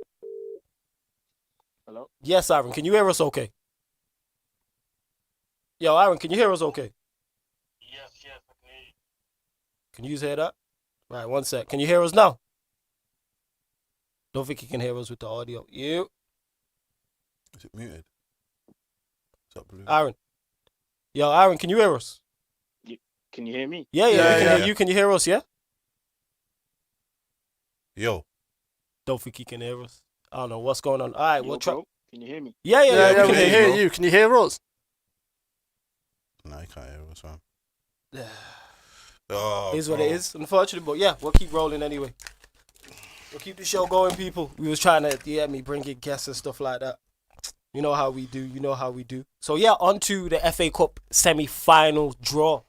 Hello? Yes, Aaron, can you hear us okay? Yo, Aaron, can you hear us okay? Yes, I can hear you. Can you hear that? Right, one sec. Can you hear us now? Don't think you can hear us with the audio. You, Is it muted? Is that blue? Aaron. Yo, Aaron, can you hear us? Can you hear me? Yeah, Yeah, we can yeah. hear you. Can you hear us? Yeah. Yo. Don't think he can hear us. I don't know what's going on. All right, Yo, we'll try. bro, can you hear me? Yeah, Yeah, we we can can hear hear you. you. Can you hear us? No, I can't hear us, man. Yeah. Oh, It is what bro. it is, unfortunately. But yeah, we'll keep rolling anyway. We'll keep the show going, people. We was trying to, bring in guests and stuff like that. You know how we do. You know how we do. So yeah, on to the FA Cup semi-final draw.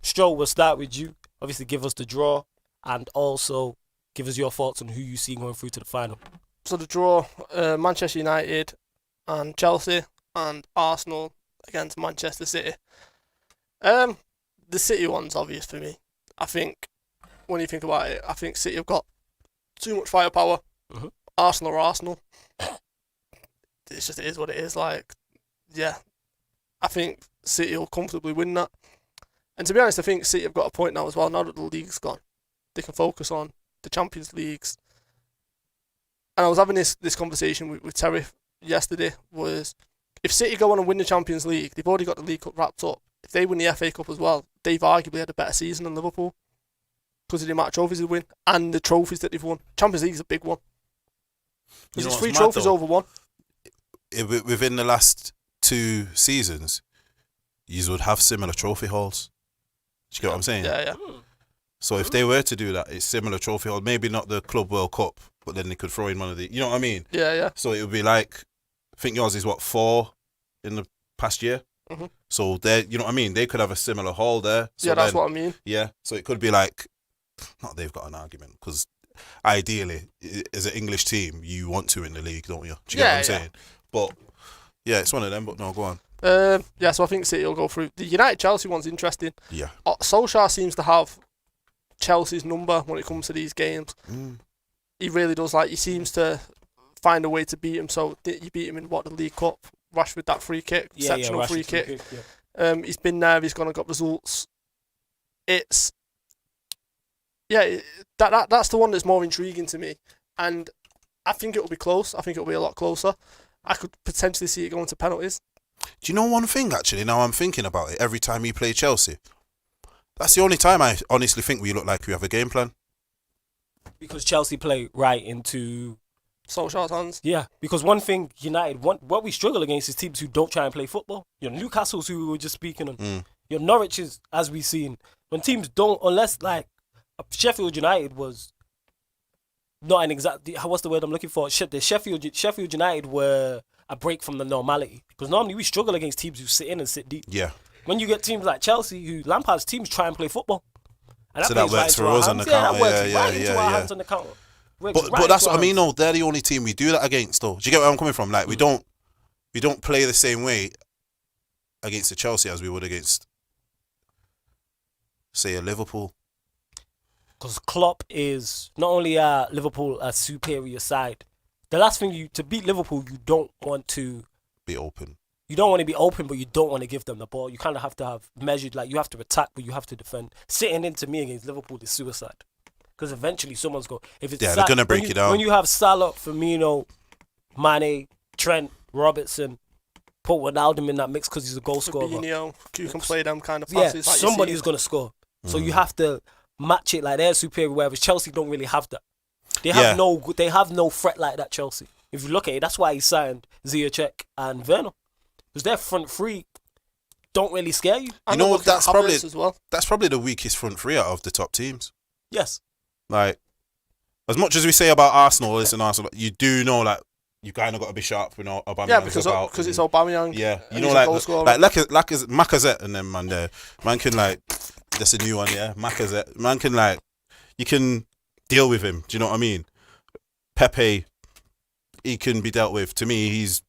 Stroll, we'll start with you. Obviously, give us the draw and also give us your thoughts on who you see going through to the final. So the draw, Manchester United and Chelsea and Arsenal against Manchester City. The City one's obvious for me. I think when you think about it, I think City have got too much firepower. Mhm. Arsenal are Arsenal. It's just, it is what it is. Like, yeah, I think City will comfortably win that. And to be honest, I think City have got a point now as well. Now that the league's gone, they can focus on the Champions Leagues. And I was having this conversation with Terry yesterday, was if City go on and win the Champions League, they've already got the League Cup wrapped up. If they win the FA Cup as well, they've arguably had a better season than Liverpool because of the amount of trophies they win and the trophies that they've won. Champions League's a big one. You Because know it's what's 3 mad, trophies though? over one. Within the last 2 seasons, you would have similar trophy hauls. Do you get what I'm saying? Yeah. So if they were to do that, it's similar trophy haul. Maybe not the Club World Cup, but then they could throw in one of the. You know what I mean? Yeah. So it would be like, I think yours is what, 4 in the past year. Mhm. So they, you know what I mean? They could have a similar haul there. So Yeah, that's then- what I mean. Yeah, so it could be like, not they've got an argument because ideally, as an English team, you want to win the league, don't you? Do you get what I'm Yeah, yeah. saying? But yeah, it's one of them. But no, go on. Yeah, so I think City will go through. The United-Chelsea one's interesting. Yeah. Solskjaer seems to have Chelsea's number when it comes to these games. He really does. Like, he seems to find a way to beat him. So you beat him in the League Cup. Rashford, that free kick, exceptional free kick. He's been there. He's gone and got results. It's that's the one that's more intriguing to me, and I think it will be close. I think it will be a lot closer. I could potentially see it going to penalties. Do you know one thing, actually, now I'm thinking about it, every time we play Chelsea? That's the only time I honestly think we look like we have a game plan. Because Chelsea play right into... Solskjaer's hands. Yeah, because one thing United, what we struggle against is teams who don't try and play football. Your Newcastle's who we were just speaking on. Your Norwich's, as we've seen. When teams don't, unless like Sheffield United was not an exact... What's the word I'm looking for? The Sheffield United were a break from the normality. Because normally we struggle against teams who sit in and sit deep. Yeah. When you get teams like Chelsea, who Lampard's teams try and play football. And so that works for us on the counter. That works right into our hands on the counter. But that's what I mean, though. They're the only team we do that against, though. Do you get where I'm coming from? Like, we don't play the same way against the Chelsea as we would against, say, a Liverpool. Because Klopp is not only Liverpool a superior side. The last thing to beat Liverpool, you don't want to be open. You don't want to be open, but you don't want to give them the ball. You kind of have to have measured, like you have to attack, but you have to defend. Sitting into me against Liverpool is suicide. Because eventually someone's going... they're going to break you down. When you have Salah, Firmino, Mane, Trent, Robertson, put Wijnaldum in that mix because he's a goal scorer. Fabinho, you can play them kind of passes. Yeah, like somebody's going to score. So you have to match it like they're superior, whereas Chelsea don't really have that. They have no threat like that, Chelsea. If you look at it, that's why he signed Ziyech and Werner. Because their front three don't really scare you. You know what? That's probably the weakest front three out of the top teams. Yes. Like, as much as we say about Arsenal, you do know, like, you kind of got to be sharp when Aubameyang's Yeah, because it's Aubameyang. Yeah, you know, like Lacazette and them, man, there. Man can, like, that's a new one, yeah, Lacazette. Man can, like, you can deal with him. Do you know what I mean? Pepe, he can be dealt with. To me, he's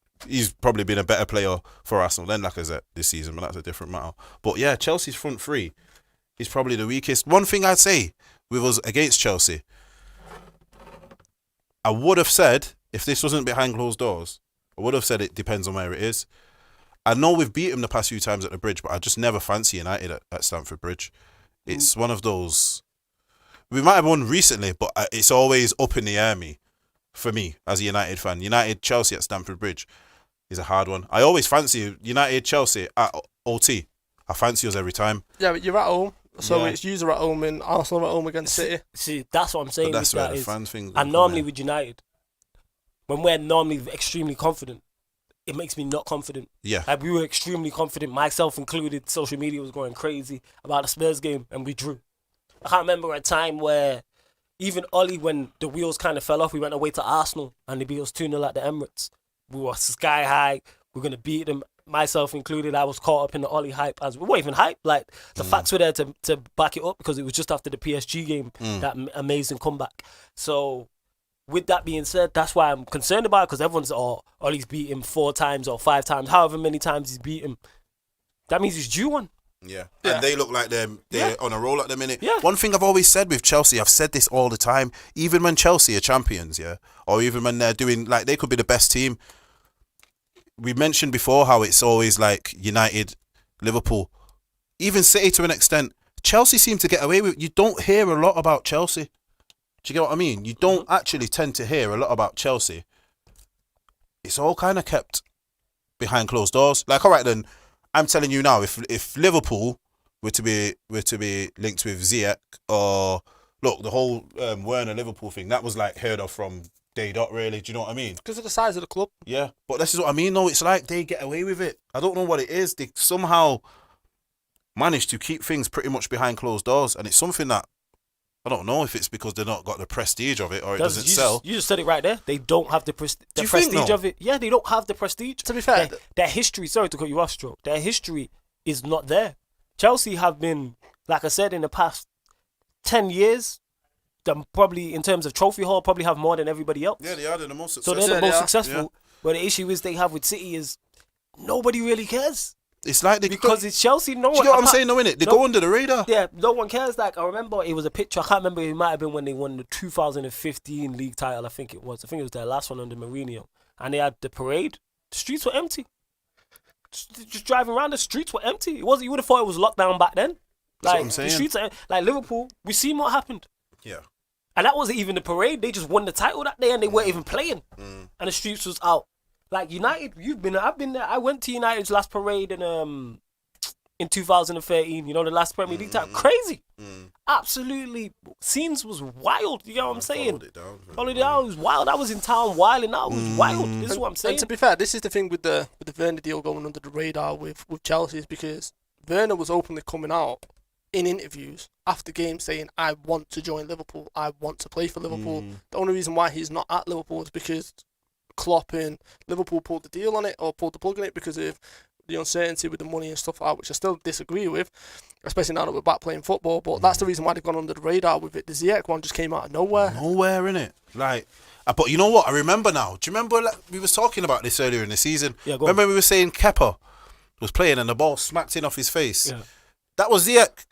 probably been a better player for Arsenal than Lacazette this season, but that's a different matter. But yeah, Chelsea's front three is probably the weakest. One thing I'd say with us against Chelsea, I would have said, if this wasn't behind closed doors, I would have said it depends on where it is. I know we've beat them the past few times at the Bridge, but I just never fancy United at Stamford Bridge. It's one of those... We might have won recently, but it's always up in the air for me as a United fan. United-Chelsea at Stamford Bridge is a hard one. I always fancy United-Chelsea at OT. I fancy us every time. Yeah, but you're at home. So it's user at home and Arsenal at home against City. See, that's what I'm saying. But that's where the is, fans think. and normally with United, when we're normally extremely confident, it makes me not confident. Yeah. Like we were extremely confident, myself included. Social media was going crazy about the Spurs game, and we drew. I can't remember a time where even Ollie, when the wheels kind of fell off, we went away to Arsenal and they beat us 2-0 at the Emirates. We were sky high. We're going to beat them. Myself included, I was caught up in the Ollie hype. We weren't even hype. Like, the facts were there to back it up because it was just after the PSG game, that amazing comeback. So, with that being said, that's why I'm concerned about it because everyone's, Ollie's beat him 4 times or 5 times, however many times he's beat him. That means he's due one. Yeah. And they look like they're on a roll at the minute. Yeah. One thing I've always said with Chelsea, I've said this all the time, even when Chelsea are champions, yeah, or even when they're doing, like, they could be the best team. We mentioned before how it's always like United, Liverpool, even City to an extent. Chelsea seem to get away with it. You don't hear a lot about Chelsea. Do you get what I mean? You don't actually tend to hear a lot about Chelsea. It's all kind of kept behind closed doors. Like, all right then, I'm telling you now, if Liverpool were to be linked with Ziyech, or look, the whole Werner Liverpool thing, that was like heard of from day dot, really. Do you know what I mean? Because of the size of the club. Yeah, but this is what I mean, though. It's like they get away with it. I don't know what it is. They somehow manage to keep things pretty much behind closed doors, and it's something that I don't know if it's because they've not got the prestige of it or it doesn't sell. You just said it right there. They don't have the prestige of it. Yeah, they don't have the prestige. To be fair, their history, sorry to cut you off, Stroke, their history is not there. Chelsea have been, like I said, in the past 10 years, them probably, in terms of trophy haul, probably have more than everybody else. Yeah, they are the most successful. So they're the most successful. Yeah. But the issue is they have with City is nobody really cares It's like because it's Chelsea. No do one. you get what I'm apart- saying? No, innit? They no- go under the radar. Yeah, no one cares. Like I remember, it was a picture. I can't remember. It might have been when they won the 2015 league title. I think it was. I think it was their last one under Mourinho, and they had the parade. The streets were empty. Just driving around, the streets were empty. It wasn't. You would have thought it was lockdown back then. That's Like what I'm the saying. streets are like Liverpool. We seen what happened. Yeah. And that wasn't even the parade. They just won the title that day and they weren't even playing. And the streets was out. Like United, I've been there. I went to United's last parade in 2013. You know, the last Premier League title. Crazy. Absolutely. Scenes was wild. You know what I'm saying? Followed it down. It was wild. I was in town wilding out. It was wild. This is what I'm saying. And to be fair, this is the thing with the Werner deal going under the radar with Chelsea is because Werner was openly coming out in interviews after games saying, I want to join Liverpool. I want to play for Liverpool. The only reason why he's not at Liverpool is because Klopp and Liverpool pulled the deal on it or pulled the plug on it because of the uncertainty with the money and stuff like that, which I still disagree with, especially now that we're back playing football. But that's the reason why they've gone under the radar with it. The Ziyech one just came out of nowhere. Nowhere, innit? Like, but you know what? I remember now. Do you remember we was talking about this earlier in the season? Yeah, go on. Remember we were saying Kepa was playing and the ball smacked in off his face? Yeah. That was Ziyech.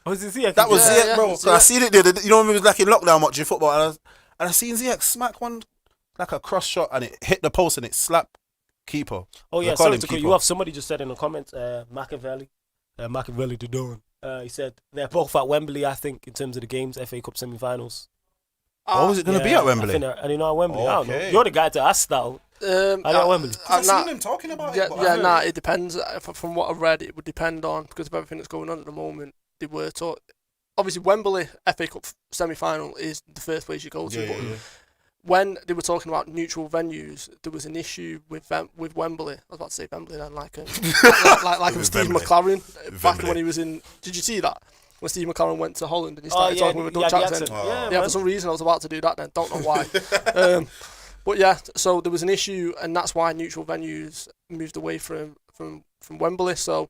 Was it Ziyech? That was Yeah, Ziyech, yeah, bro. it's So I Ziyech. seen it there. You know when we was like in lockdown watching football and I seen Ziyech smack one like a cross shot and it hit the post and it slapped keeper. Oh yeah, They call sorry him to cut keeper. you off. Somebody just said in the comments, Machiavelli the Dawn. He said they're both at Wembley, I think, in terms of the games, FA Cup semi-finals. Oh, is it going to be at Wembley? I think and you know at Wembley. I don't know. Okay. You're the guy to ask that. Are they at Wembley? I've seen them talking about it. but I heard it. It depends. From what I've read, it would depend on, because of everything that's going on at the moment, they were taught. Obviously, Wembley FA Cup semi-final is the first place you go to. But when they were talking about neutral venues, there was an issue with Wembley. I was about to say Wembley then, like With Steve Wembley. McLaren back Wembley. when he was in. Did you see that? When Steve McLaren went to Holland and he Oh started yeah, talking with a Dutch the accent. accent. Oh. Yeah, for some reason I was about to do that then. Don't know why. But yeah, so there was an issue, and that's why neutral venues moved away from Wembley. So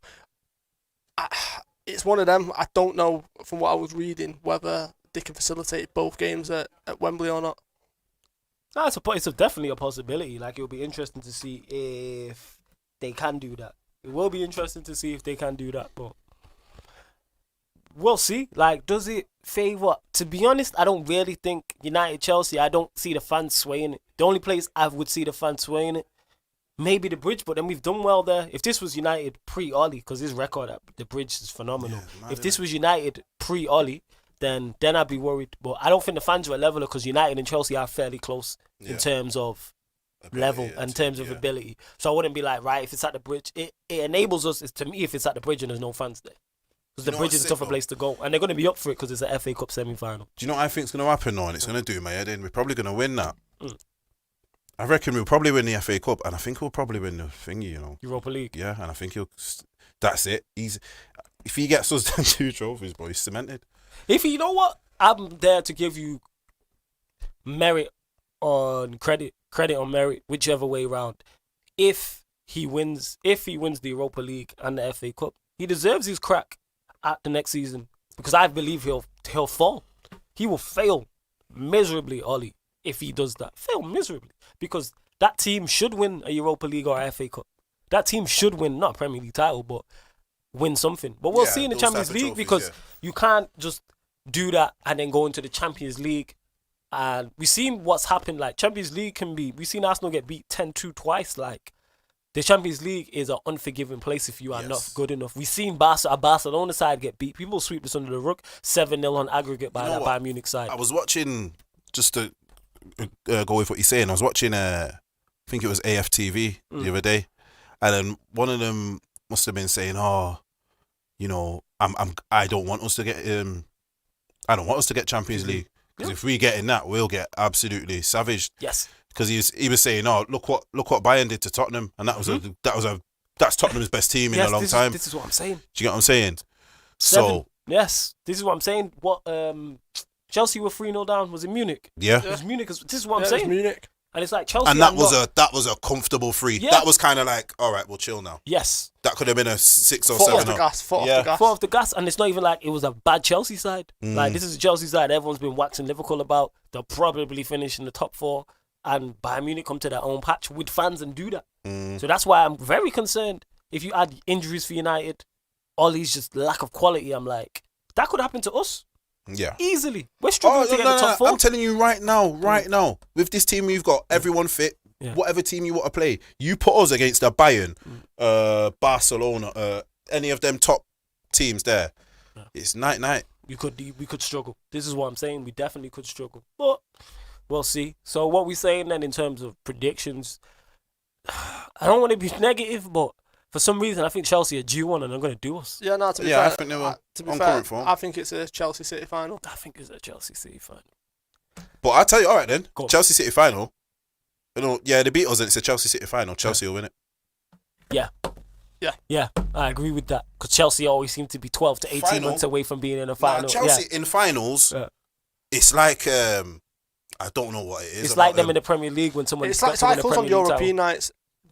it's one of them. I don't know from what I was reading whether they can facilitate both games at Wembley or not. No, it's definitely a possibility. Like it'll be interesting to see if they can do that. It will be interesting to see if they can do that, but we'll see. Like, does it favour? To be honest, I don't really think United Chelsea. I don't see the fans swaying it. The only place I would see the fans swaying it, maybe the Bridge. But then we've done well there. If this was United pre-Ollie, because his record at the Bridge is phenomenal. Yeah, mad, If this was United pre-Ollie, then I'd be worried. But I don't think the fans are a leveler because United and Chelsea are fairly close in terms of level and in terms of ability. So I wouldn't be like, right, if it's at the Bridge, it enables us. To me, if it's at the Bridge and there's no fans there. Because the You know Bridge what's is a sick, tougher though? place to go. And they're going to be up for it because it's an FA Cup semi-final. Do you know what I think's going to happen now? And it's going to do my head in. We're probably going to win that. Mm. I reckon we'll probably win the FA Cup, and I think we'll probably win the thingy, you know. Europa League. Yeah, and I think that's it. If he gets us them 2 trophies, boy, he's cemented. If you know what? I'm there to give you merit on credit on merit, whichever way round. If he wins the Europa League and the FA Cup, he deserves his crack at the next season because I believe he'll fall. He will fail miserably, Ollie, if he does that. Fail miserably because that team should win a Europa League or a FA Cup. That team should win not a Premier League title, but win something. But we'll Yeah, see in the those Champions type of League trophies, because yeah. you can't just do that and then go into the Champions League. And we've seen what's happened. Like Champions League we've seen Arsenal get beat 10-2 twice. Like the Champions League is an unforgiving place if you are not good enough. We've seen a Barcelona side get beat. People sweep this under the rug. 7-0 on aggregate by You know that what? Bayern Munich side. I was watching, just to go with what you're saying, I was watching, I think it was AFTV the other day, and then one of them must have been saying, "Oh, you know, I don't want us to get Champions League because if we get in that, we'll get absolutely savaged." Yes. Because he was saying, "Oh, look what Bayern did to Tottenham, and that's Tottenham's best team in a long time." This is what I'm saying. Do you get what I'm saying? Seven. Yes, this is what I'm saying. What Chelsea were 3-0 down. Was it Munich? Yeah. It was Munich. This is what I'm Yeah, it was saying. Munich. And it's like Chelsea. And that was a comfortable 3. Yeah. That was kind of like, all right, we'll chill now. Yes. That could have been a 6 or Foot 7. off the gas. Foot off the gas. Foot off the gas, and it's not even like it was a bad Chelsea side. Like this is a Chelsea side everyone's been waxing Liverpool about. They'll probably finish in the top 4. and Bayern Munich come to their own patch with fans and do that. Mm. So that's why I'm very concerned. If you add injuries for United, all these just lack of quality, I'm like, that could happen to us Yeah. easily. We're struggling to get the top 4. I'm telling you right now, with this team we've got everyone fit. Yeah. Whatever team you want to play, you put us against the Bayern, Barcelona, any of them top teams there. Yeah. It's night. We could struggle. This is what I'm saying. We definitely could struggle, but we'll see. So what we saying then in terms of predictions? I don't want to be negative, but for some reason I think Chelsea are due one and they're going to do us. Yeah, no, to be Yeah, fair, I think they will. to be On fair, current form. I think it's a Chelsea City final. I think it's a Chelsea City final. But I'll tell you, all right then, Go on. Chelsea City final. Yeah, they beat us and it's a Chelsea City final. Chelsea will win it. Yeah, I agree with that because Chelsea always seem to be 12 to 18 Final. months away from being in a final. Chelsea in finals, Yeah. it's like I don't know what it is. It's about like them in the Premier League when someone It's like expects to win a cycles on Premier League European title. nights.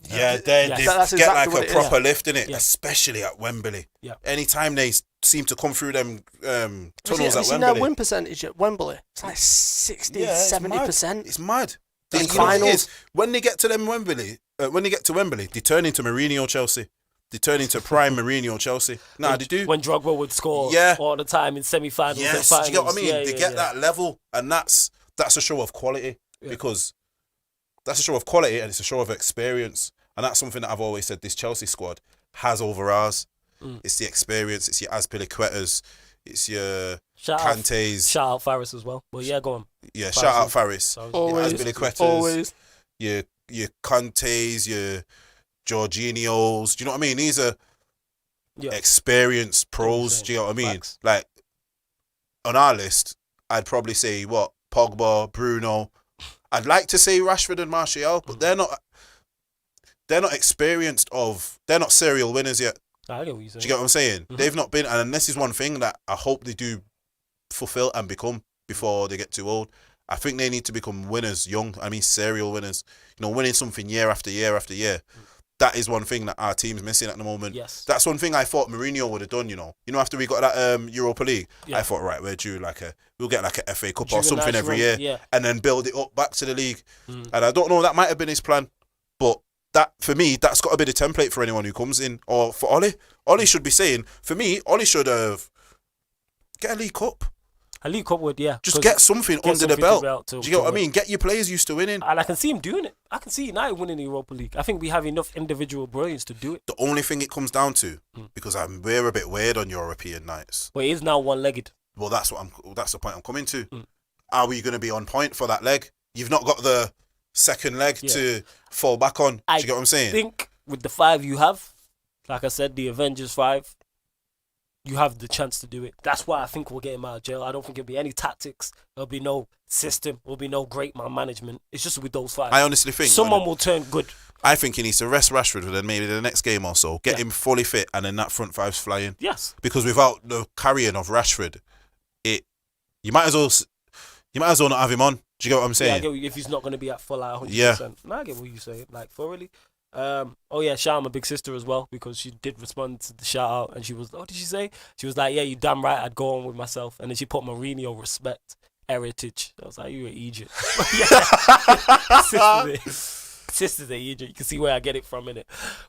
Yeah, Yeah. they That's get exactly like what a it is. proper lift in it, Yeah. especially at Wembley. Yeah. Anytime they seem to come through them Have you tunnels at seen their Wembley, win percentage at Wembley? It's like 60, Yeah, it's 70%. it's mad. In You know what it finals. is? When they get to them Wembley, they turn into Mourinho Chelsea. They turn into prime Mourinho Chelsea. Nah, they do. When Drogba would score Yeah. all the time in semi-finals and Yes, finals. do you get what I mean? Yeah, They yeah, get yeah. that level, and that's a show of quality Yeah. because that's a show of quality and it's a show of experience, and that's something that I've always said this Chelsea squad has over ours. It's the experience. It's your Azpilicuetas. It's your Shout out, Kantes. shout out Faris as well. But yeah, go on. Yeah, shout out Faris. So- Always, Azpilicuetas. always. Your Kantes, your Jorginhos. Do you know what I mean? These are Yeah. experienced pros. 100%. Do you know what I mean? Facts. Like on our list, I'd probably say what Pogba, Bruno. I'd like to say Rashford and Martial, but they're not. They're not experienced of. They're not serial winners yet. I get what you're saying. Do you get what I'm saying? They've not been, and this is one thing that I hope they do fulfill and become before they get too old. I think they need to become winners young. I mean, serial winners. You know, winning something year after year after year. That is one thing that our team's missing at the moment. Yes. That's one thing I thought Mourinho would have done. You know, after we got that Europa League, Yeah. I thought, right, we're due we'll get like a FA Cup or During a something nice every run, year, yeah. and then build it up back to the league. And I don't know, that might have been his plan, but that for me, that's got to be the template for anyone who comes in. Or for Ollie, Ollie should be saying, for me, Ollie should have get a League Cup. A League Cup would, yeah. Just 'cause- get something under something the to belt. to- Do you get what I to win. mean? Get your players used to winning. And I can see him doing it. I can see United winning the Europa League. I think we have enough individual brilliance to do it. The only thing it comes down to, because we're a bit weird on European nights. But it is now one-legged. Well, that's the point I'm coming to. Are we going to be on point for that leg? You've not got the second leg Yeah. to fall back on. Do I you get what I'm saying? think with the 5 you have, like I said, the Avengers 5, you have the chance to do it. That's why I think we'll get him out of jail. I don't think it'll be any tactics. There'll be no system. There'll be no great man management. It's just with those 5. I honestly think Someone will turn good. I think he needs to rest Rashford and then maybe the next game or so, get Yeah. him fully fit, and then that front five's flying. Yes. Because without the carrying of Rashford, you might as well not have him on. Do you get what I'm Yeah, I saying? get what if he's not going to be at full out 100%. Yeah. No, I get what you're saying, like, thoroughly. Oh, yeah, shout out my big sister as well, because she did respond to the shout out, and she was, what did she say? She was like, yeah, you damn right, I'd go on with myself. And then she put Mourinho respect, heritage. I was like, you're an Egypt. Sisters are Egypt. You can see where I get it from, innit?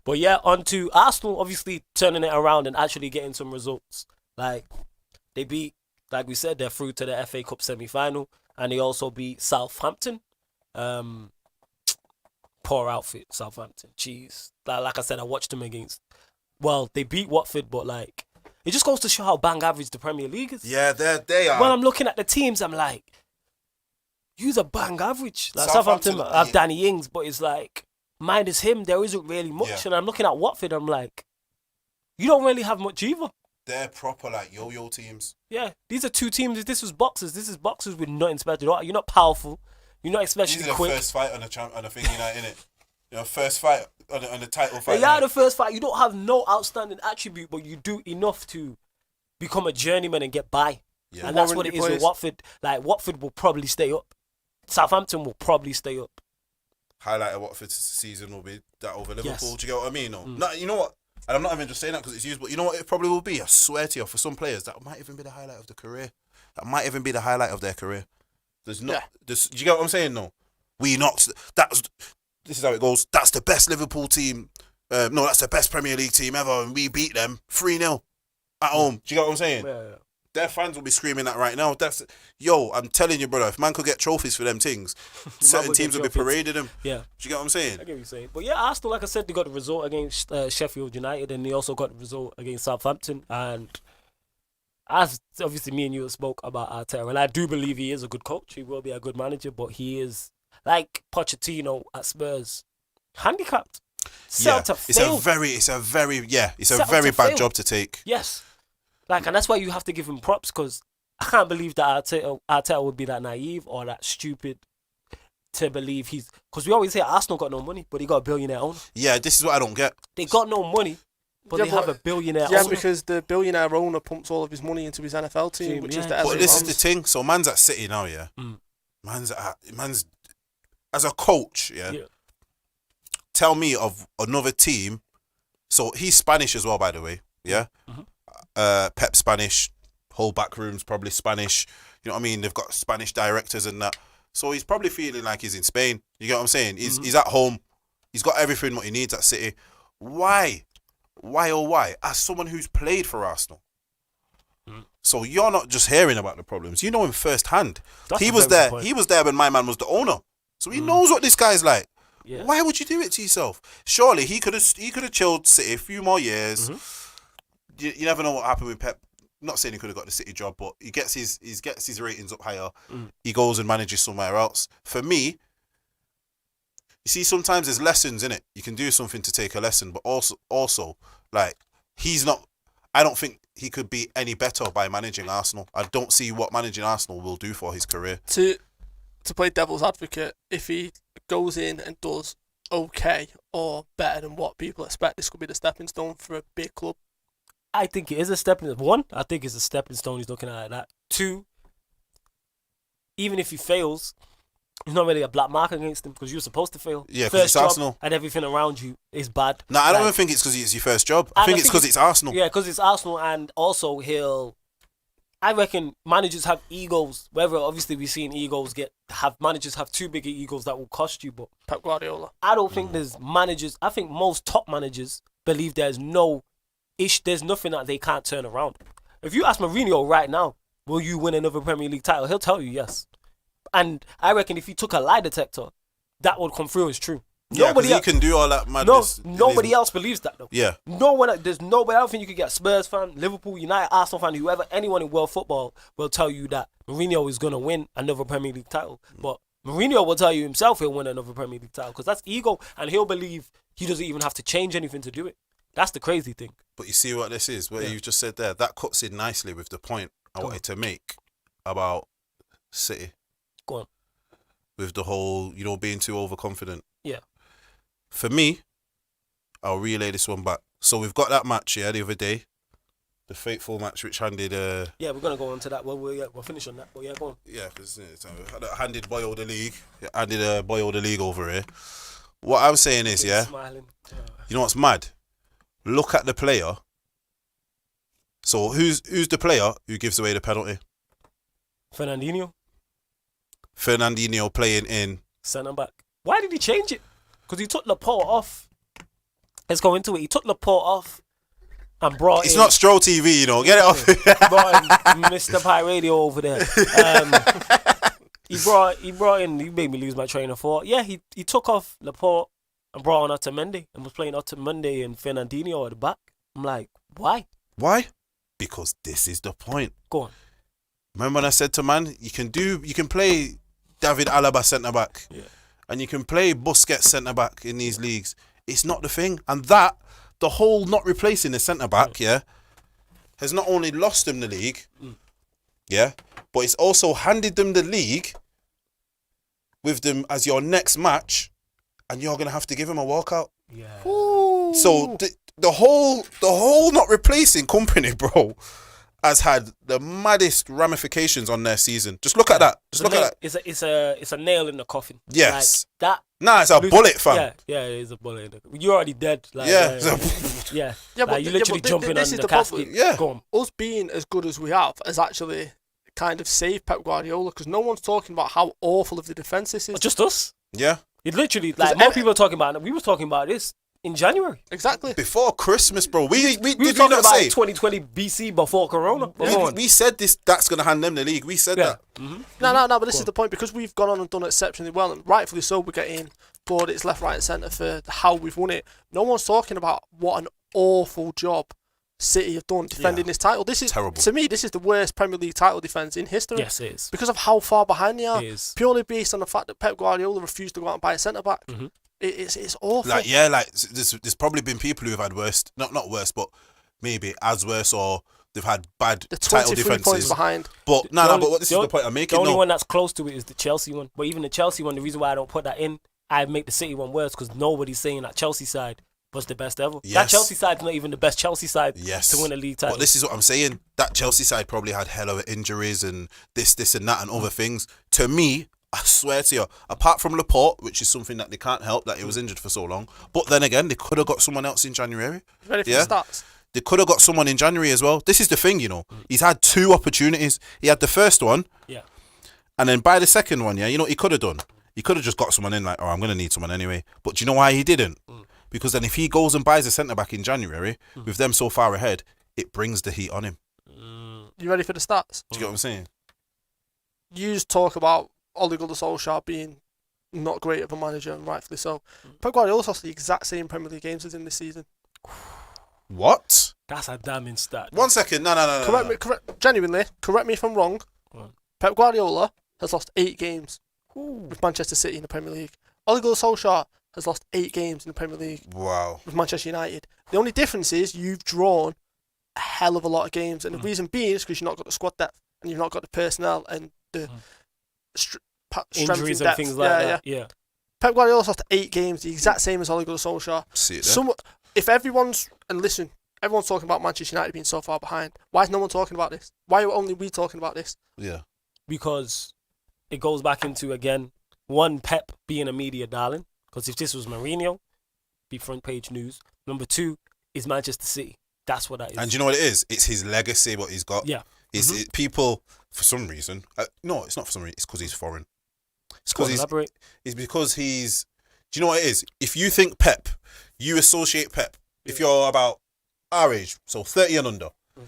But yeah, on to Arsenal, obviously turning it around and actually getting some results. Like, they beat, like we said, they're through to the FA Cup semi-final, and they also beat Southampton. Poor outfit, Southampton. Jeez. Like I said, I watched them against, well, they beat Watford, but like, it just goes to show how bang average the Premier League is. Yeah, they are. When I'm looking at the teams, I'm like, you's a bang average. Like Southampton, Southampton have Danny Ings, but it's like, minus him, there isn't really much. Yeah. And I'm looking at Watford, I'm like, you don't really have much either. They're proper like yo-yo teams. Yeah, these are two teams. This was boxers. This is boxers with nothing special. You're not powerful. You're not especially These are the quick. first fight on the thing, innit? First fight on the title fight. Yeah, innit? the first fight. You don't have no outstanding attribute, but you do enough to become a journeyman and get by. Yeah. And that's what Warranty it is with players. Watford. Like, Watford will probably stay up. Southampton will probably stay up. Highlight of Watford's season will be that over Liverpool. Yes. Do you get what I mean? No, you know what? And I'm not even just saying that because it's used, but you know what? It probably will be. I swear to you, for some players, that might even be the highlight of the career. That might even be the highlight of their career. There's not. Yeah. Do you get what I'm saying? No. This is how it goes. That's the best Liverpool team. No, that's the best Premier League team ever, and we beat them 3-0 at home. Do you get what I'm saying? Yeah. Their fans will be screaming that right now. I'm telling you, brother, if man could get trophies for them things, certain would teams get would be trophies. parading them. Yeah. Do you get what I'm saying? I get what you're saying. But yeah, Arsenal, like I said, they got the result against Sheffield United, and they also got the result against Southampton. And as obviously me and you spoke about Arteta, and I do believe he is a good coach. He will be a good manager, but he is, like Pochettino at Spurs, handicapped. Set to fail. It's a very Set very to bad fail. job to take. Yes. And that's why you have to give him props, because I can't believe that Arteta would be that naive or that stupid to believe because we always say Arsenal got no money, but he got a billionaire owner. Yeah, this is what I don't get. They got no money, but they have a billionaire owner. Yeah, because the billionaire owner pumps all of his money into his NFL team, which is the But this is the thing. So man's at City now, yeah. Man's as a coach, yeah. Tell me of another team. So he's Spanish as well, by the way. Yeah. Pep Spanish, whole back room's probably Spanish. You know what I mean? They've got Spanish directors and that. So he's probably feeling like he's in Spain. You get what I'm saying? He's at home. He's got everything what he needs at City. Why? Why? As someone who's played for Arsenal. So you're not just hearing about the problems. You know him firsthand. He was there. He was there when my man was the owner. So he knows what this guy's like. Yeah. Why would you do it to yourself? Surely he could have chilled City a few more years. You never know what happened with Pep. Not saying he could have got the City job, but he gets his ratings up higher. He goes and manages somewhere else. For me, you see, sometimes there's lessons in it. You can do something to take a lesson, but also like he's not. I don't think he could be any better by managing Arsenal. I don't see what managing Arsenal will do for his career. To play devil's advocate, if he goes in and does okay or better than what people expect, this could be the stepping stone for a big club. I think it is a stepping stone. One, I think it's a stepping stone. He's looking at it like that. Two, even if he fails, there's not really a black mark against him because you're supposed to fail. Yeah, because it's job Arsenal. And everything around you is bad. No, I don't even think it's because it's your first job. I think it's because it's Arsenal. Yeah, because it's Arsenal, and also I reckon managers have egos. Whether obviously we've seen managers have too big egos that will cost you. But Pep Guardiola. I don't think there's managers. I think most top managers believe there's nothing that they can't turn around. If you ask Mourinho right now, will you win another Premier League title? He'll tell you yes. And I reckon if he took a lie detector, that would come through as true. Yeah, because he can do all that madness. Nobody else believes that though. Yeah. There's nobody. I don't think you could get a Spurs fan, Liverpool, United, Arsenal fan, whoever, anyone in world football will tell you that Mourinho is going to win another Premier League title. But Mourinho will tell you himself he'll win another Premier League title because that's ego, and he'll believe he doesn't even have to change anything to do it. That's the crazy thing. But you see what this is, what you've just said there, that cuts in nicely with the point I wanted to make about City. Go on. With the whole, being too overconfident. Yeah. For me, I'll relay this one back. So we've got that match, the other day. The fateful match which handed... Yeah, we're going to go on to that. We'll finish on that. But yeah, go on. Yeah, because handed Boyle the league. Handed Boyle the league over here. What I'm saying is, Smiling. You know what's mad? Look at the player. So who's the player who gives away the penalty? Fernandinho playing in... Centre back. Why did he change it? Because he took Laporte off. Let's go into it. He took Laporte off and brought It's not Stroll TV, Get it off. brought in Mr. Pie Radio over there. He brought in... He made me lose my train of thought. Yeah, he took off Laporte and brought on Otamendi and was playing Otamendi and Fernandinho at the back. I'm like, why? Why? Because this is the point. Go on. Remember when I said to man, you can play David Alaba centre back, and you can play Busquets centre back in these leagues. It's not the thing, and that the whole not replacing the centre back, has not only lost them the league, but it's also handed them the league with them as your next match, and you're gonna have to give him a walkout. Yeah. Ooh. So the whole not replacing company, bro, has had the maddest ramifications on their season. Just look at that. It's a nail in the coffin. Yes. Like that. Nah, it's a bullet, fam. Yeah, it is a bullet. You're already dead. Like, yeah. Yeah. But you're literally jumping this on is the casket. problem. Yeah. Go on. Us being as good as we have has actually kind of saved Pep Guardiola because no one's talking about how awful of the defence this is. Just us. Yeah. It literally, 'Cause like, more people are talking about it. We were talking about this in January. Exactly. Before Christmas, bro. We We were did we talking not about say 2020 BC before Corona. we said this? That's gonna hand them the league. We said Yeah. that. No, but this is the point, because we've gone on and done exceptionally well, and rightfully so. We're getting plaudits left, right, and centre for how we've won it. No one's talking about what an awful job City have done defending this title. This is Terrible. To me, this is the worst Premier League title defence in history. Yes, it is. Because of how far behind they are. It is. Purely based on the fact that Pep Guardiola refused to go out and buy a centre back. It's awful. Like there's probably been people who have had worse, not worse, but maybe as worse, or they've had bad The title 23 points defenses. behind. But but this is the point I'm The making. only No, one that's close to it is the Chelsea one. But even the Chelsea one, the reason why I don't put that in, I make the City one worse because nobody's saying that Chelsea side was the best ever. That Yes. Chelsea side's not even the best Chelsea side yes, to win a league title. But this is what I'm saying. That Chelsea side probably had hell of injuries and this and that and other things. To me, I swear to you, apart from Laporte, which is something that they can't help, that he was injured for so long. But then again, they could have got someone else in January. Ready for Yeah. the stats? They could have got someone in January as well. This is the thing, you know. He's had 2 opportunities. He had the first one, Yeah. and then by the second one, yeah, you know what he could have done? He could have just got someone in, like, oh, I'm going to need someone anyway. But do you know why he didn't? Because then if he goes and buys a centre-back in January, with them so far ahead, it brings the heat on him. You ready for the stats? Do you get what I'm saying? You just talk about Ole Gunnar Solskjaer being not great of a manager, and rightfully so. Pep Guardiola's lost the exact same Premier League games as in this season. What? That's a damning stat. 1 second. No. Genuinely, correct me if I'm wrong. Go on. Pep Guardiola has lost 8 games Ooh. with Manchester City in the Premier League. Ole Gunnar Solskjaer has lost 8 games in the Premier League Wow. with Manchester United. The only difference is you've drawn a hell of a lot of games, and the reason being is because you've not got the squad depth and you've not got the personnel and the strength Injuries in and depth. things like that. Yeah. Pep Guardiola's lost 8 games, the exact same as Ole Gunnar Solskjaer. See it there? If everyone's talking about Manchester United being so far behind, why is no one talking about this? Why are only we talking about this? Yeah. Because it goes back into, again, one, Pep being a media darling. Because if this was Mourinho, be front page news. Number 2 is Manchester City. That's what that is. And do you know what it is? It's his legacy, what he's got. Yeah. People, for some reason, no, it's not for some reason, it's because he's foreign. It's Go on, because elaborate. it's because he's, do you know what it is? If you think Pep, you associate Pep. If you're about our age, so 30 and under, as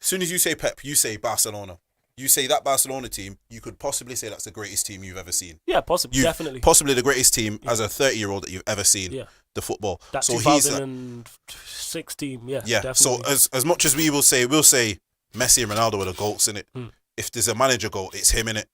soon as you say Pep, you say Barcelona. You say that Barcelona team, you could possibly say that's the greatest team you've ever seen. Yeah, possibly. Definitely. Possibly the greatest team as a 30-year-old that you've ever seen. Yeah. The football. That so 2006 team, yeah, yeah. definitely. So as much as we'll say Messi and Ronaldo are the goats in it. If there's a manager goal, it's him in it.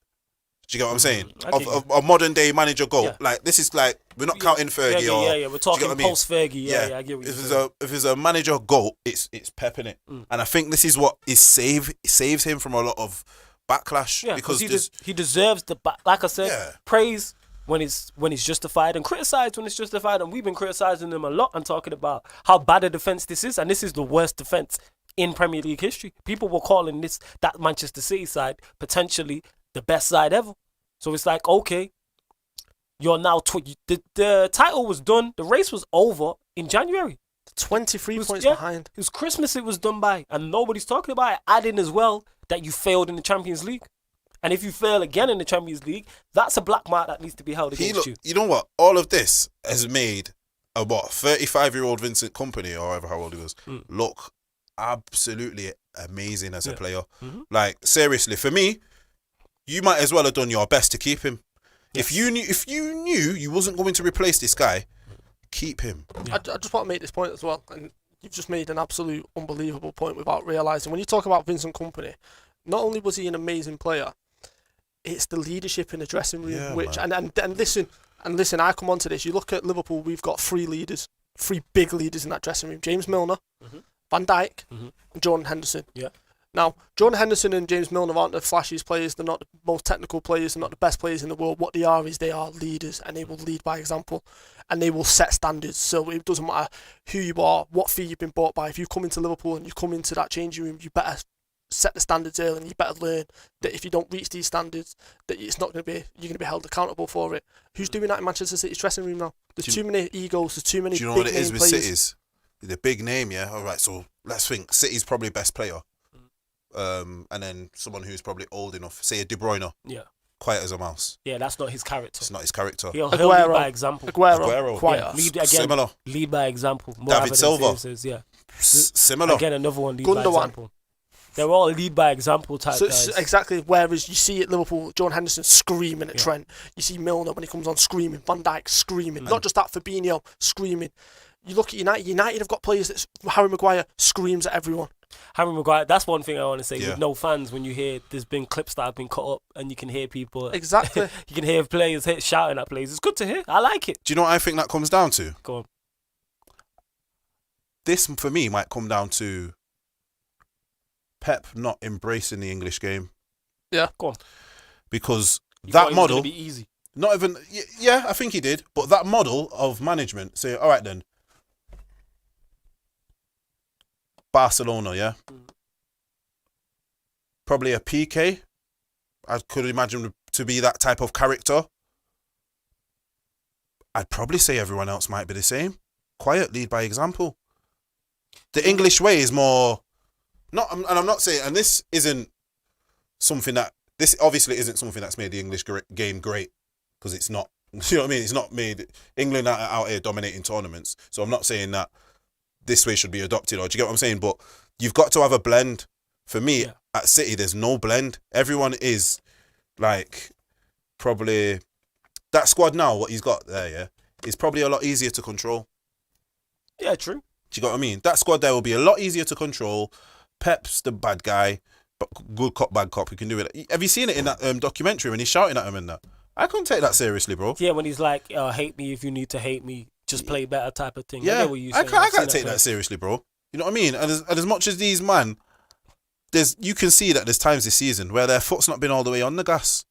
Do you get what I'm saying? I get Of a modern day manager goal, Yeah. like this is like we're not counting Fergie Yeah. We're do you talking get what I mean? post Fergie. Yeah, I get what you're saying. If there's a manager goal, it's Pep in it, and I think this is what saves him from a lot of backlash. Yeah, because he deserves like I said, Yeah. praise when it's justified and criticize when it's justified. And we've been criticizing them a lot and talking about how bad a defense this is, and this is the worst defense in Premier League history. People were calling that Manchester City side potentially the best side ever. So it's like, okay, you're now the title was done, the race was over in January. 23 points yeah, behind. It was Christmas it was done by, and nobody's talking about it. Adding as well that you failed in the Champions League. And if you fail again in the Champions League, that's a black mark that needs to be held against you. You know what? All of this has made a 35-year-old Vincent Kompany, or however how old he was, look absolutely amazing as a player. Like, seriously, for me, you might as well have done your best to keep him. Yes. If you knew you wasn't going to replace this guy, keep him. Yeah. I just want to make this point as well, and you've just made an absolute unbelievable point without realising. When you talk about Vincent Kompany, not only was he an amazing player, it's the leadership in the dressing room, which and listen, I come on to this. You look at Liverpool, we've got 3 big leaders in that dressing room: James Milner, Van Dijk, and Jordan Henderson. Yeah. Now, Jordan Henderson and James Milner aren't the flashiest players. They're not the most technical players. They're not the best players in the world. What they are is they are leaders, and they will lead by example, and they will set standards. So it doesn't matter who you are, what fee you've been bought by. If you come into Liverpool and you come into that changing room, you better set the standards early, and you better learn that if you don't reach these standards, that it's not going to be, you're going to be held accountable for it. Who's doing that in Manchester City's dressing room now? There's too many egos. There's too many. Do you know big what it is with players. City's? The big name, yeah. All right, so let's think. City's probably best player, and then someone who's probably old enough, say a De Bruyne. Yeah. quiet as a mouse. Yeah, that's not his character. It's not his character. He'll lead Aguero. by example. Aguero, quiet. Yeah, lead again. Similar. Lead by example. More David evidence Silva. Says, yeah. Similar. Again, another one lead by Gundogan. example. They're all lead by example type guys. Exactly. Whereas you see at Liverpool, John Henderson screaming at Yeah. Trent. You see Milner when he comes on screaming. Van Dijk screaming. Not just that, Fabinho screaming. You look at United. United have got players that Harry Maguire screams at everyone. Harry Maguire, that's one thing I want to say. Yeah. With no fans, when you hear there's been clips that have been cut up and you can hear people. Exactly. You can hear players shouting at players. It's good to hear. I like it. Do you know what I think that comes down to? Go on. This, for me, might come down to Pep not embracing the English game. Yeah. Go on. Because You thought that it was model, gonna be easy. not even, yeah, I think he did, but that model of management, say, all right then, Barcelona, yeah? Probably a PK. I could imagine to be that type of character. I'd probably say everyone else might be the same. Quiet, lead by example. The English way is more... and I'm not saying... And this isn't something that... This obviously isn't something that's made the English game great. Because it's not. You know what I mean? It's not made... England are out here dominating tournaments. So I'm not saying that this way should be adopted. Or do you get what I'm saying? But you've got to have a blend. For me, at City, there's no blend. Everyone is like... Probably... That squad now, what he's got there, yeah, is probably a lot easier to control. Yeah, true. Do you get what I mean? That squad there will be a lot easier to control. Pep's the bad guy, but good cop, bad cop. He can do it. Have you seen it in that documentary when he's shouting at him and that? I couldn't take that seriously, bro. Yeah, when he's like, hate me if you need to hate me, just play better type of thing. Yeah, I saying. can't take that seriously, bro. You know what I mean? And as much as these man, you can see that there's times this season where their foot's not been all the way on the gas.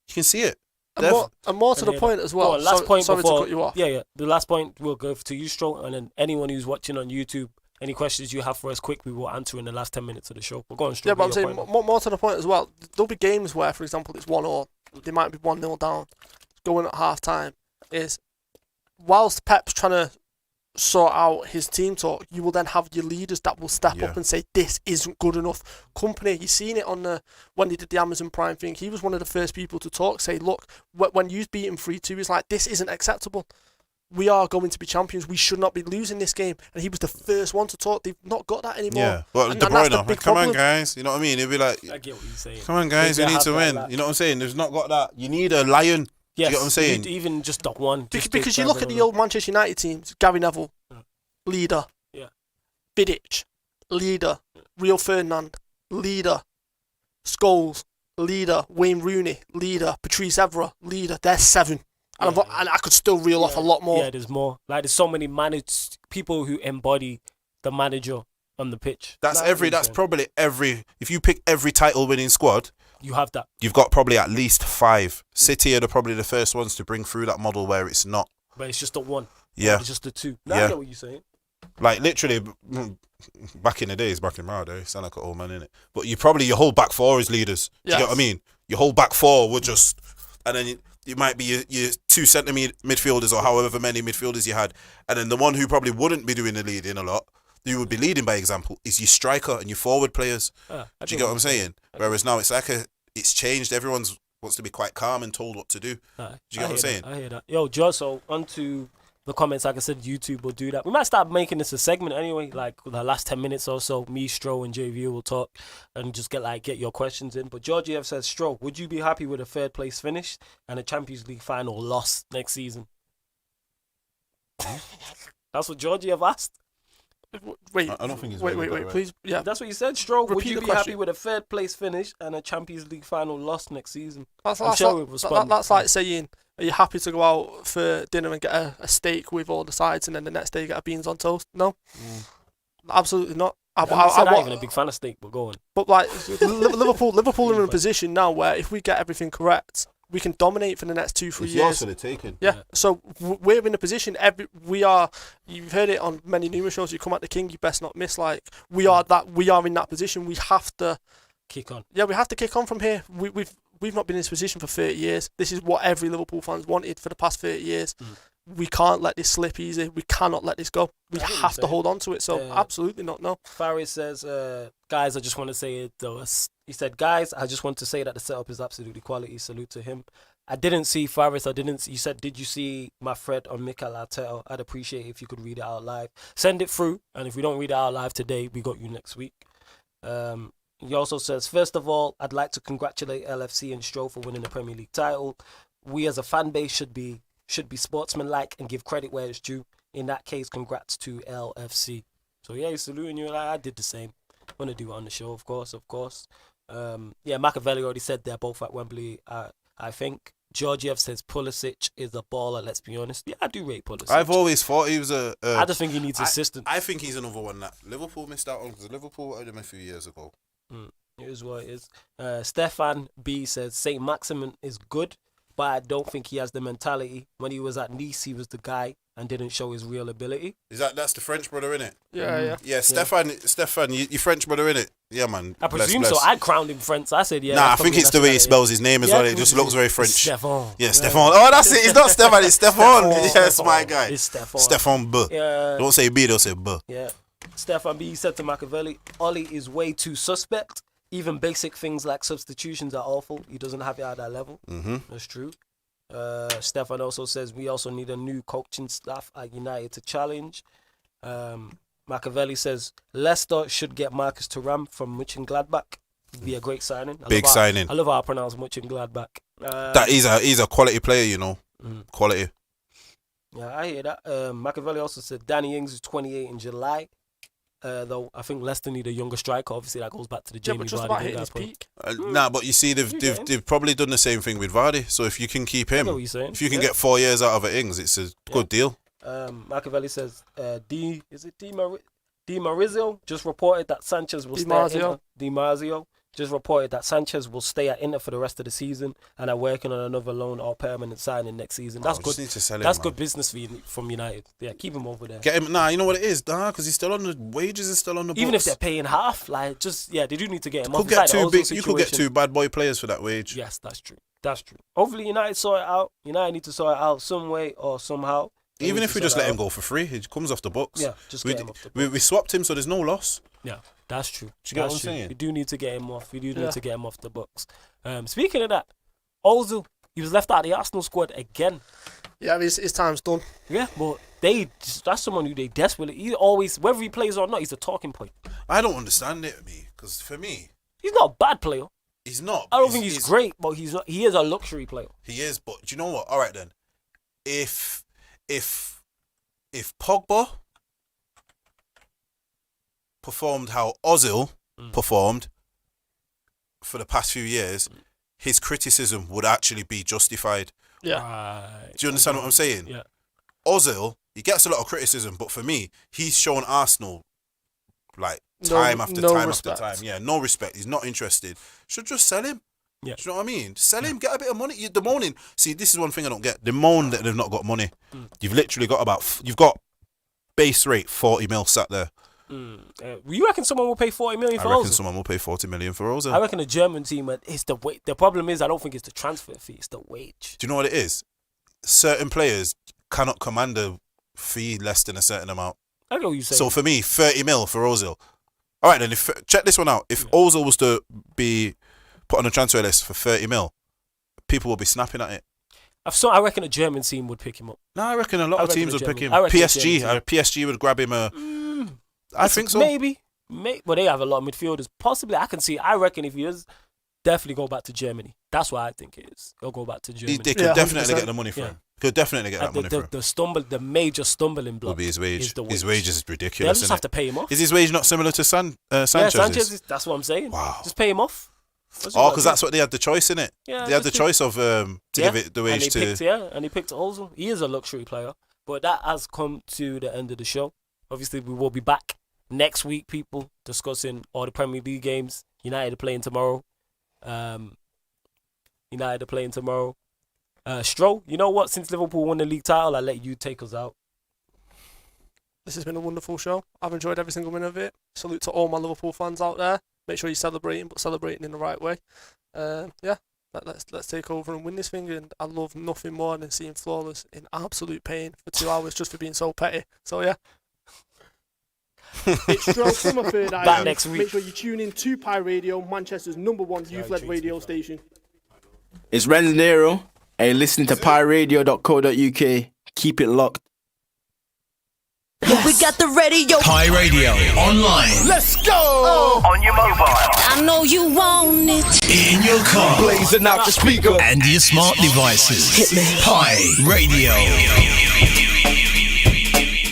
You can see it. And more to the point as well. Last point sorry before, to cut you off. Yeah. The last point we'll go to you, Stroll, and then anyone who's watching on YouTube, any questions you have for us, quick, we will answer in the last 10 minutes of the show. We're going Stroll. Yeah, but I'm saying more to the point as well. There'll be games where, for example, it's 1-1. They might be 1-0 down, going at half time. Is whilst Pep's trying to sort out his team talk, you will then have your leaders that will step up and say this isn't good enough. Company, you've seen it on when he did the Amazon Prime thing. He was one of the first people to talk, say, look, when you beat him 3-2, he's like, this isn't acceptable. We are going to be champions. We should not be losing this game. And he was the first one to talk. They've not got that anymore. Yeah, well, and De that's the Bruyne, big come on, problem. guys. You know what I mean? He'll be like, I get what you're saying. come on, guys, we need to win. You know what I'm saying? There's not got that. You need a lion. Yes, you get what I'm saying? you need even just that one. Because you look at the old Manchester United teams, Gary Neville, leader. Yeah. Vidic, leader. Rio Ferdinand, leader. Scholes, leader. Wayne Rooney, leader. Patrice Evra, leader. There's 7. And, and I could still reel off a lot more. Yeah, there's more. Like, there's so many people who embody the manager on the pitch. That's probably every. If you pick every title-winning squad, you have that. You've got probably at least 5. City are probably the first ones to bring through that model where it's not. But it's just the one. Yeah. It's just the 2. Now I know what you're saying. Like, literally, back in the days, back in my day, sound like an old man, innit? But your whole back 4 is leaders. Do you get what I mean? Your whole back 4 would just... And then it might be your 2 centre midfielders or however many midfielders you had. And then the one who probably wouldn't be doing the leading a lot, you would be leading by example, is your striker and your forward players. Do you get what I'm saying? Whereas now it's like it's changed. Everyone wants to be quite calm and told what to do. Do you get what I'm saying? I hear that. Yo, Joe, so onto the comments. Like I said, YouTube will do that. We might start making this a segment anyway, like the last 10 minutes or so. Me, Stro, and JV will talk and just get your questions in. But Georgiev says, Stro, would you be happy with a 3rd place finish and a Champions League final loss next season? That's what Georgiev asked. Wait, I don't think he's wait, please. Yeah, that's what you said, Stroke. Would you be question. happy with a 3rd place finish and a Champions League final loss next season? That's like saying, are you happy to go out for dinner and get a steak with all the sides, and then the next day you get a beans on toast? No, absolutely not. I'm not even a big fan of steak, but go on. But like Liverpool are in a position now where if we get everything correct, we can dominate for the next 2-3 years. Yours for the taking. Yeah. So we're in a position. You've heard it on many numerous shows. You come at the king, you best not miss. Like we are in that position. We have to kick on. Yeah, we have to kick on from here. We've not been in this position for 30 years. This is what every Liverpool fan's wanted for the past 30 years. We can't let this slip easy. We cannot let this go. We have to hold on to it. So absolutely not. No. Faris says, guys, I just want to say it though. He said, guys, I just want to say that the setup is absolutely quality. Salute to him. I didn't see Faris. You said, did you see my thread on Mikel Arteta? I'd appreciate it if you could read it out live. Send it through. And if we don't read it out live today, we got you next week. He also says, first of all, I'd like to congratulate LFC and Stroh for winning the Premier League title. We as a fan base should be sportsmanlike and give credit where it's due. In that case, congrats to LFC. So yeah, he's saluting you. Like I did the same. I'm gonna do it on the show, of course. Machiavelli already said they're both at Wembley. I think Georgiev says Pulisic is a baller. Let's be honest. Yeah, I do rate Pulisic. I've always thought he was I just think he needs assistance. I think he's another one that Liverpool missed out on because Liverpool wanted him a few years ago. It is what it is. Stefan B says Saint Maximin is good, but I don't think he has the mentality. When he was at Nice, he was the guy and didn't show his real ability. That's the French brother, innit? Yeah. Stefan, you French brother, innit? Yeah, man. I presume bless. so. I crowned him French. I said, yeah. Nah, I think it's the way he spells his name as well. It just looks very French. Stefan. Yeah, Stefan. Oh, that's it. It's not Stefan. It's Stefan. Yes, my guy. It's Stefan. Stefan B. Yeah. Don't say B. Don't say B. Yeah. Stefan B said to Machiavelli, Ollie is way too suspect. Even basic things like substitutions are awful. He doesn't have it at that level. Mm-hmm. That's true. Stefan also says we also need a new coaching staff at United to challenge. Machiavelli says Leicester should get Marcus Thuram from Mönchengladbach. It'd be a great signing. Big signing. I love how I pronounce Mönchengladbach. That he's a quality player, you know. Quality. Yeah, I hear that. Machiavelli also said Danny Ings is 28 in July. Though I think Leicester need a younger striker. Obviously, that goes back to the Jamie but just Vardy about hitting his point. peak. Nah, but you see, they've probably done the same thing with Vardy. So if you can keep him, I know what you're saying. if you can get 4 years out of it, Ings, it's a good deal. Machiavelli says Di Marzio just reported that Sanchez will stay at Inter. Di Marzio just reported that Sanchez will stay at Inter for the rest of the season and are working on another loan or permanent signing next season. That's good. Need to sell him, That's man. good business from United. Yeah, keep him over there. Get him. Nah, you know what it is? Nah, because he's still on the wages. Is still on the books. Even if they're paying half, like they do need to get him off. could get It's like two the big. Ozil You could get situation. 2 bad boy players for that wage. Yes, that's true. That's true. Hopefully United sort it out. United need to sort it out some way or somehow. They Even need if to we just sort let it him out. go for free, he comes off the books. Yeah, just get him off the we books. swapped him, so there's no loss. Yeah, that's true. Do you get what That's I'm true. saying? We do need to get him off. We do need to get him off the books. Speaking of that, Ozil, he was left out of the Arsenal squad again. Yeah, his time's done. Yeah, but that's someone who they desperately. He always, whether he plays or not, he's a talking point. I don't understand it, because for me, He's not a bad player. he's not. I don't think he's great, but he's not. He is a luxury player. He is, but do you know what? All right then, if Pogba performed how Ozil performed for the past few years, his criticism would actually be justified. Yeah. Do you understand what I'm saying? Yeah. Ozil, he gets a lot of criticism, but for me, he's shown Arsenal like time after time respect. after time. Yeah, no respect. He's not interested. Should just sell him. Yeah. Do you know what I mean? Sell him, get a bit of money. The moaning. See, this is one thing I don't get. The moan that they've not got money. You've literally got you've got base rate 40 mil sat there. You reckon someone will pay 40 million I for reckon Ozil? someone will pay 40 million for Ozil. I reckon a German team, it's the wage. The problem is, I don't think it's the transfer fee; it's the wage. Do you know what it is? Certain players cannot command a fee less than a certain amount. I know what you're saying. So for me, 30 mil for Ozil. All right, then, check this one out. If Ozil was to be put on a transfer list for 30 mil, people will be snapping at it. I reckon a German team would pick him up. No, I reckon a lot of teams would pick him. I reckon PSG would grab him. I think so. Maybe. But they have a lot of midfielders. Possibly, I can see. I reckon if he is, definitely go back to Germany. That's what I think it is. He'll go back to Germany. They could definitely 100%. get the money for him. Could definitely get that money for him. The major stumbling block Will be his wage. is the wage. His wage is They'll ridiculous. just Isn't have to pay him off. Is his wage not similar to Sanchez's? Yeah, Sanchez. That's what I'm saying. Wow. Just pay him off. Because that's what they had the choice in it. Yeah, they had the choice of to give it the wage to. And he picked Ozil. He is a luxury player. But that has come to the end of the show. Obviously, we will be back next week, people, discussing all the Premier League games. United are playing tomorrow. Stroh, you know what? Since Liverpool won the league title, I'll let you take us out. This has been a wonderful show. I've enjoyed every single minute of it. Salute to all my Liverpool fans out there. Make sure you're celebrating, but celebrating in the right way. Let's take over and win this thing. And I love nothing more than seeing Flawless in absolute pain for 2 hours just for being so petty. So yeah. It's Stroll Summer Third Back next week. Make sure you tune in to Pi Radio, Manchester's #1 youth-led radio station. It's Renzero. Hey, listen to piradio.co.uk. Keep it locked. We got the radio. Pi Radio online. Let's go! On your mobile. I know you want it. In your car. Blazing out the speaker. And your smart devices. Hit me. Pi Radio.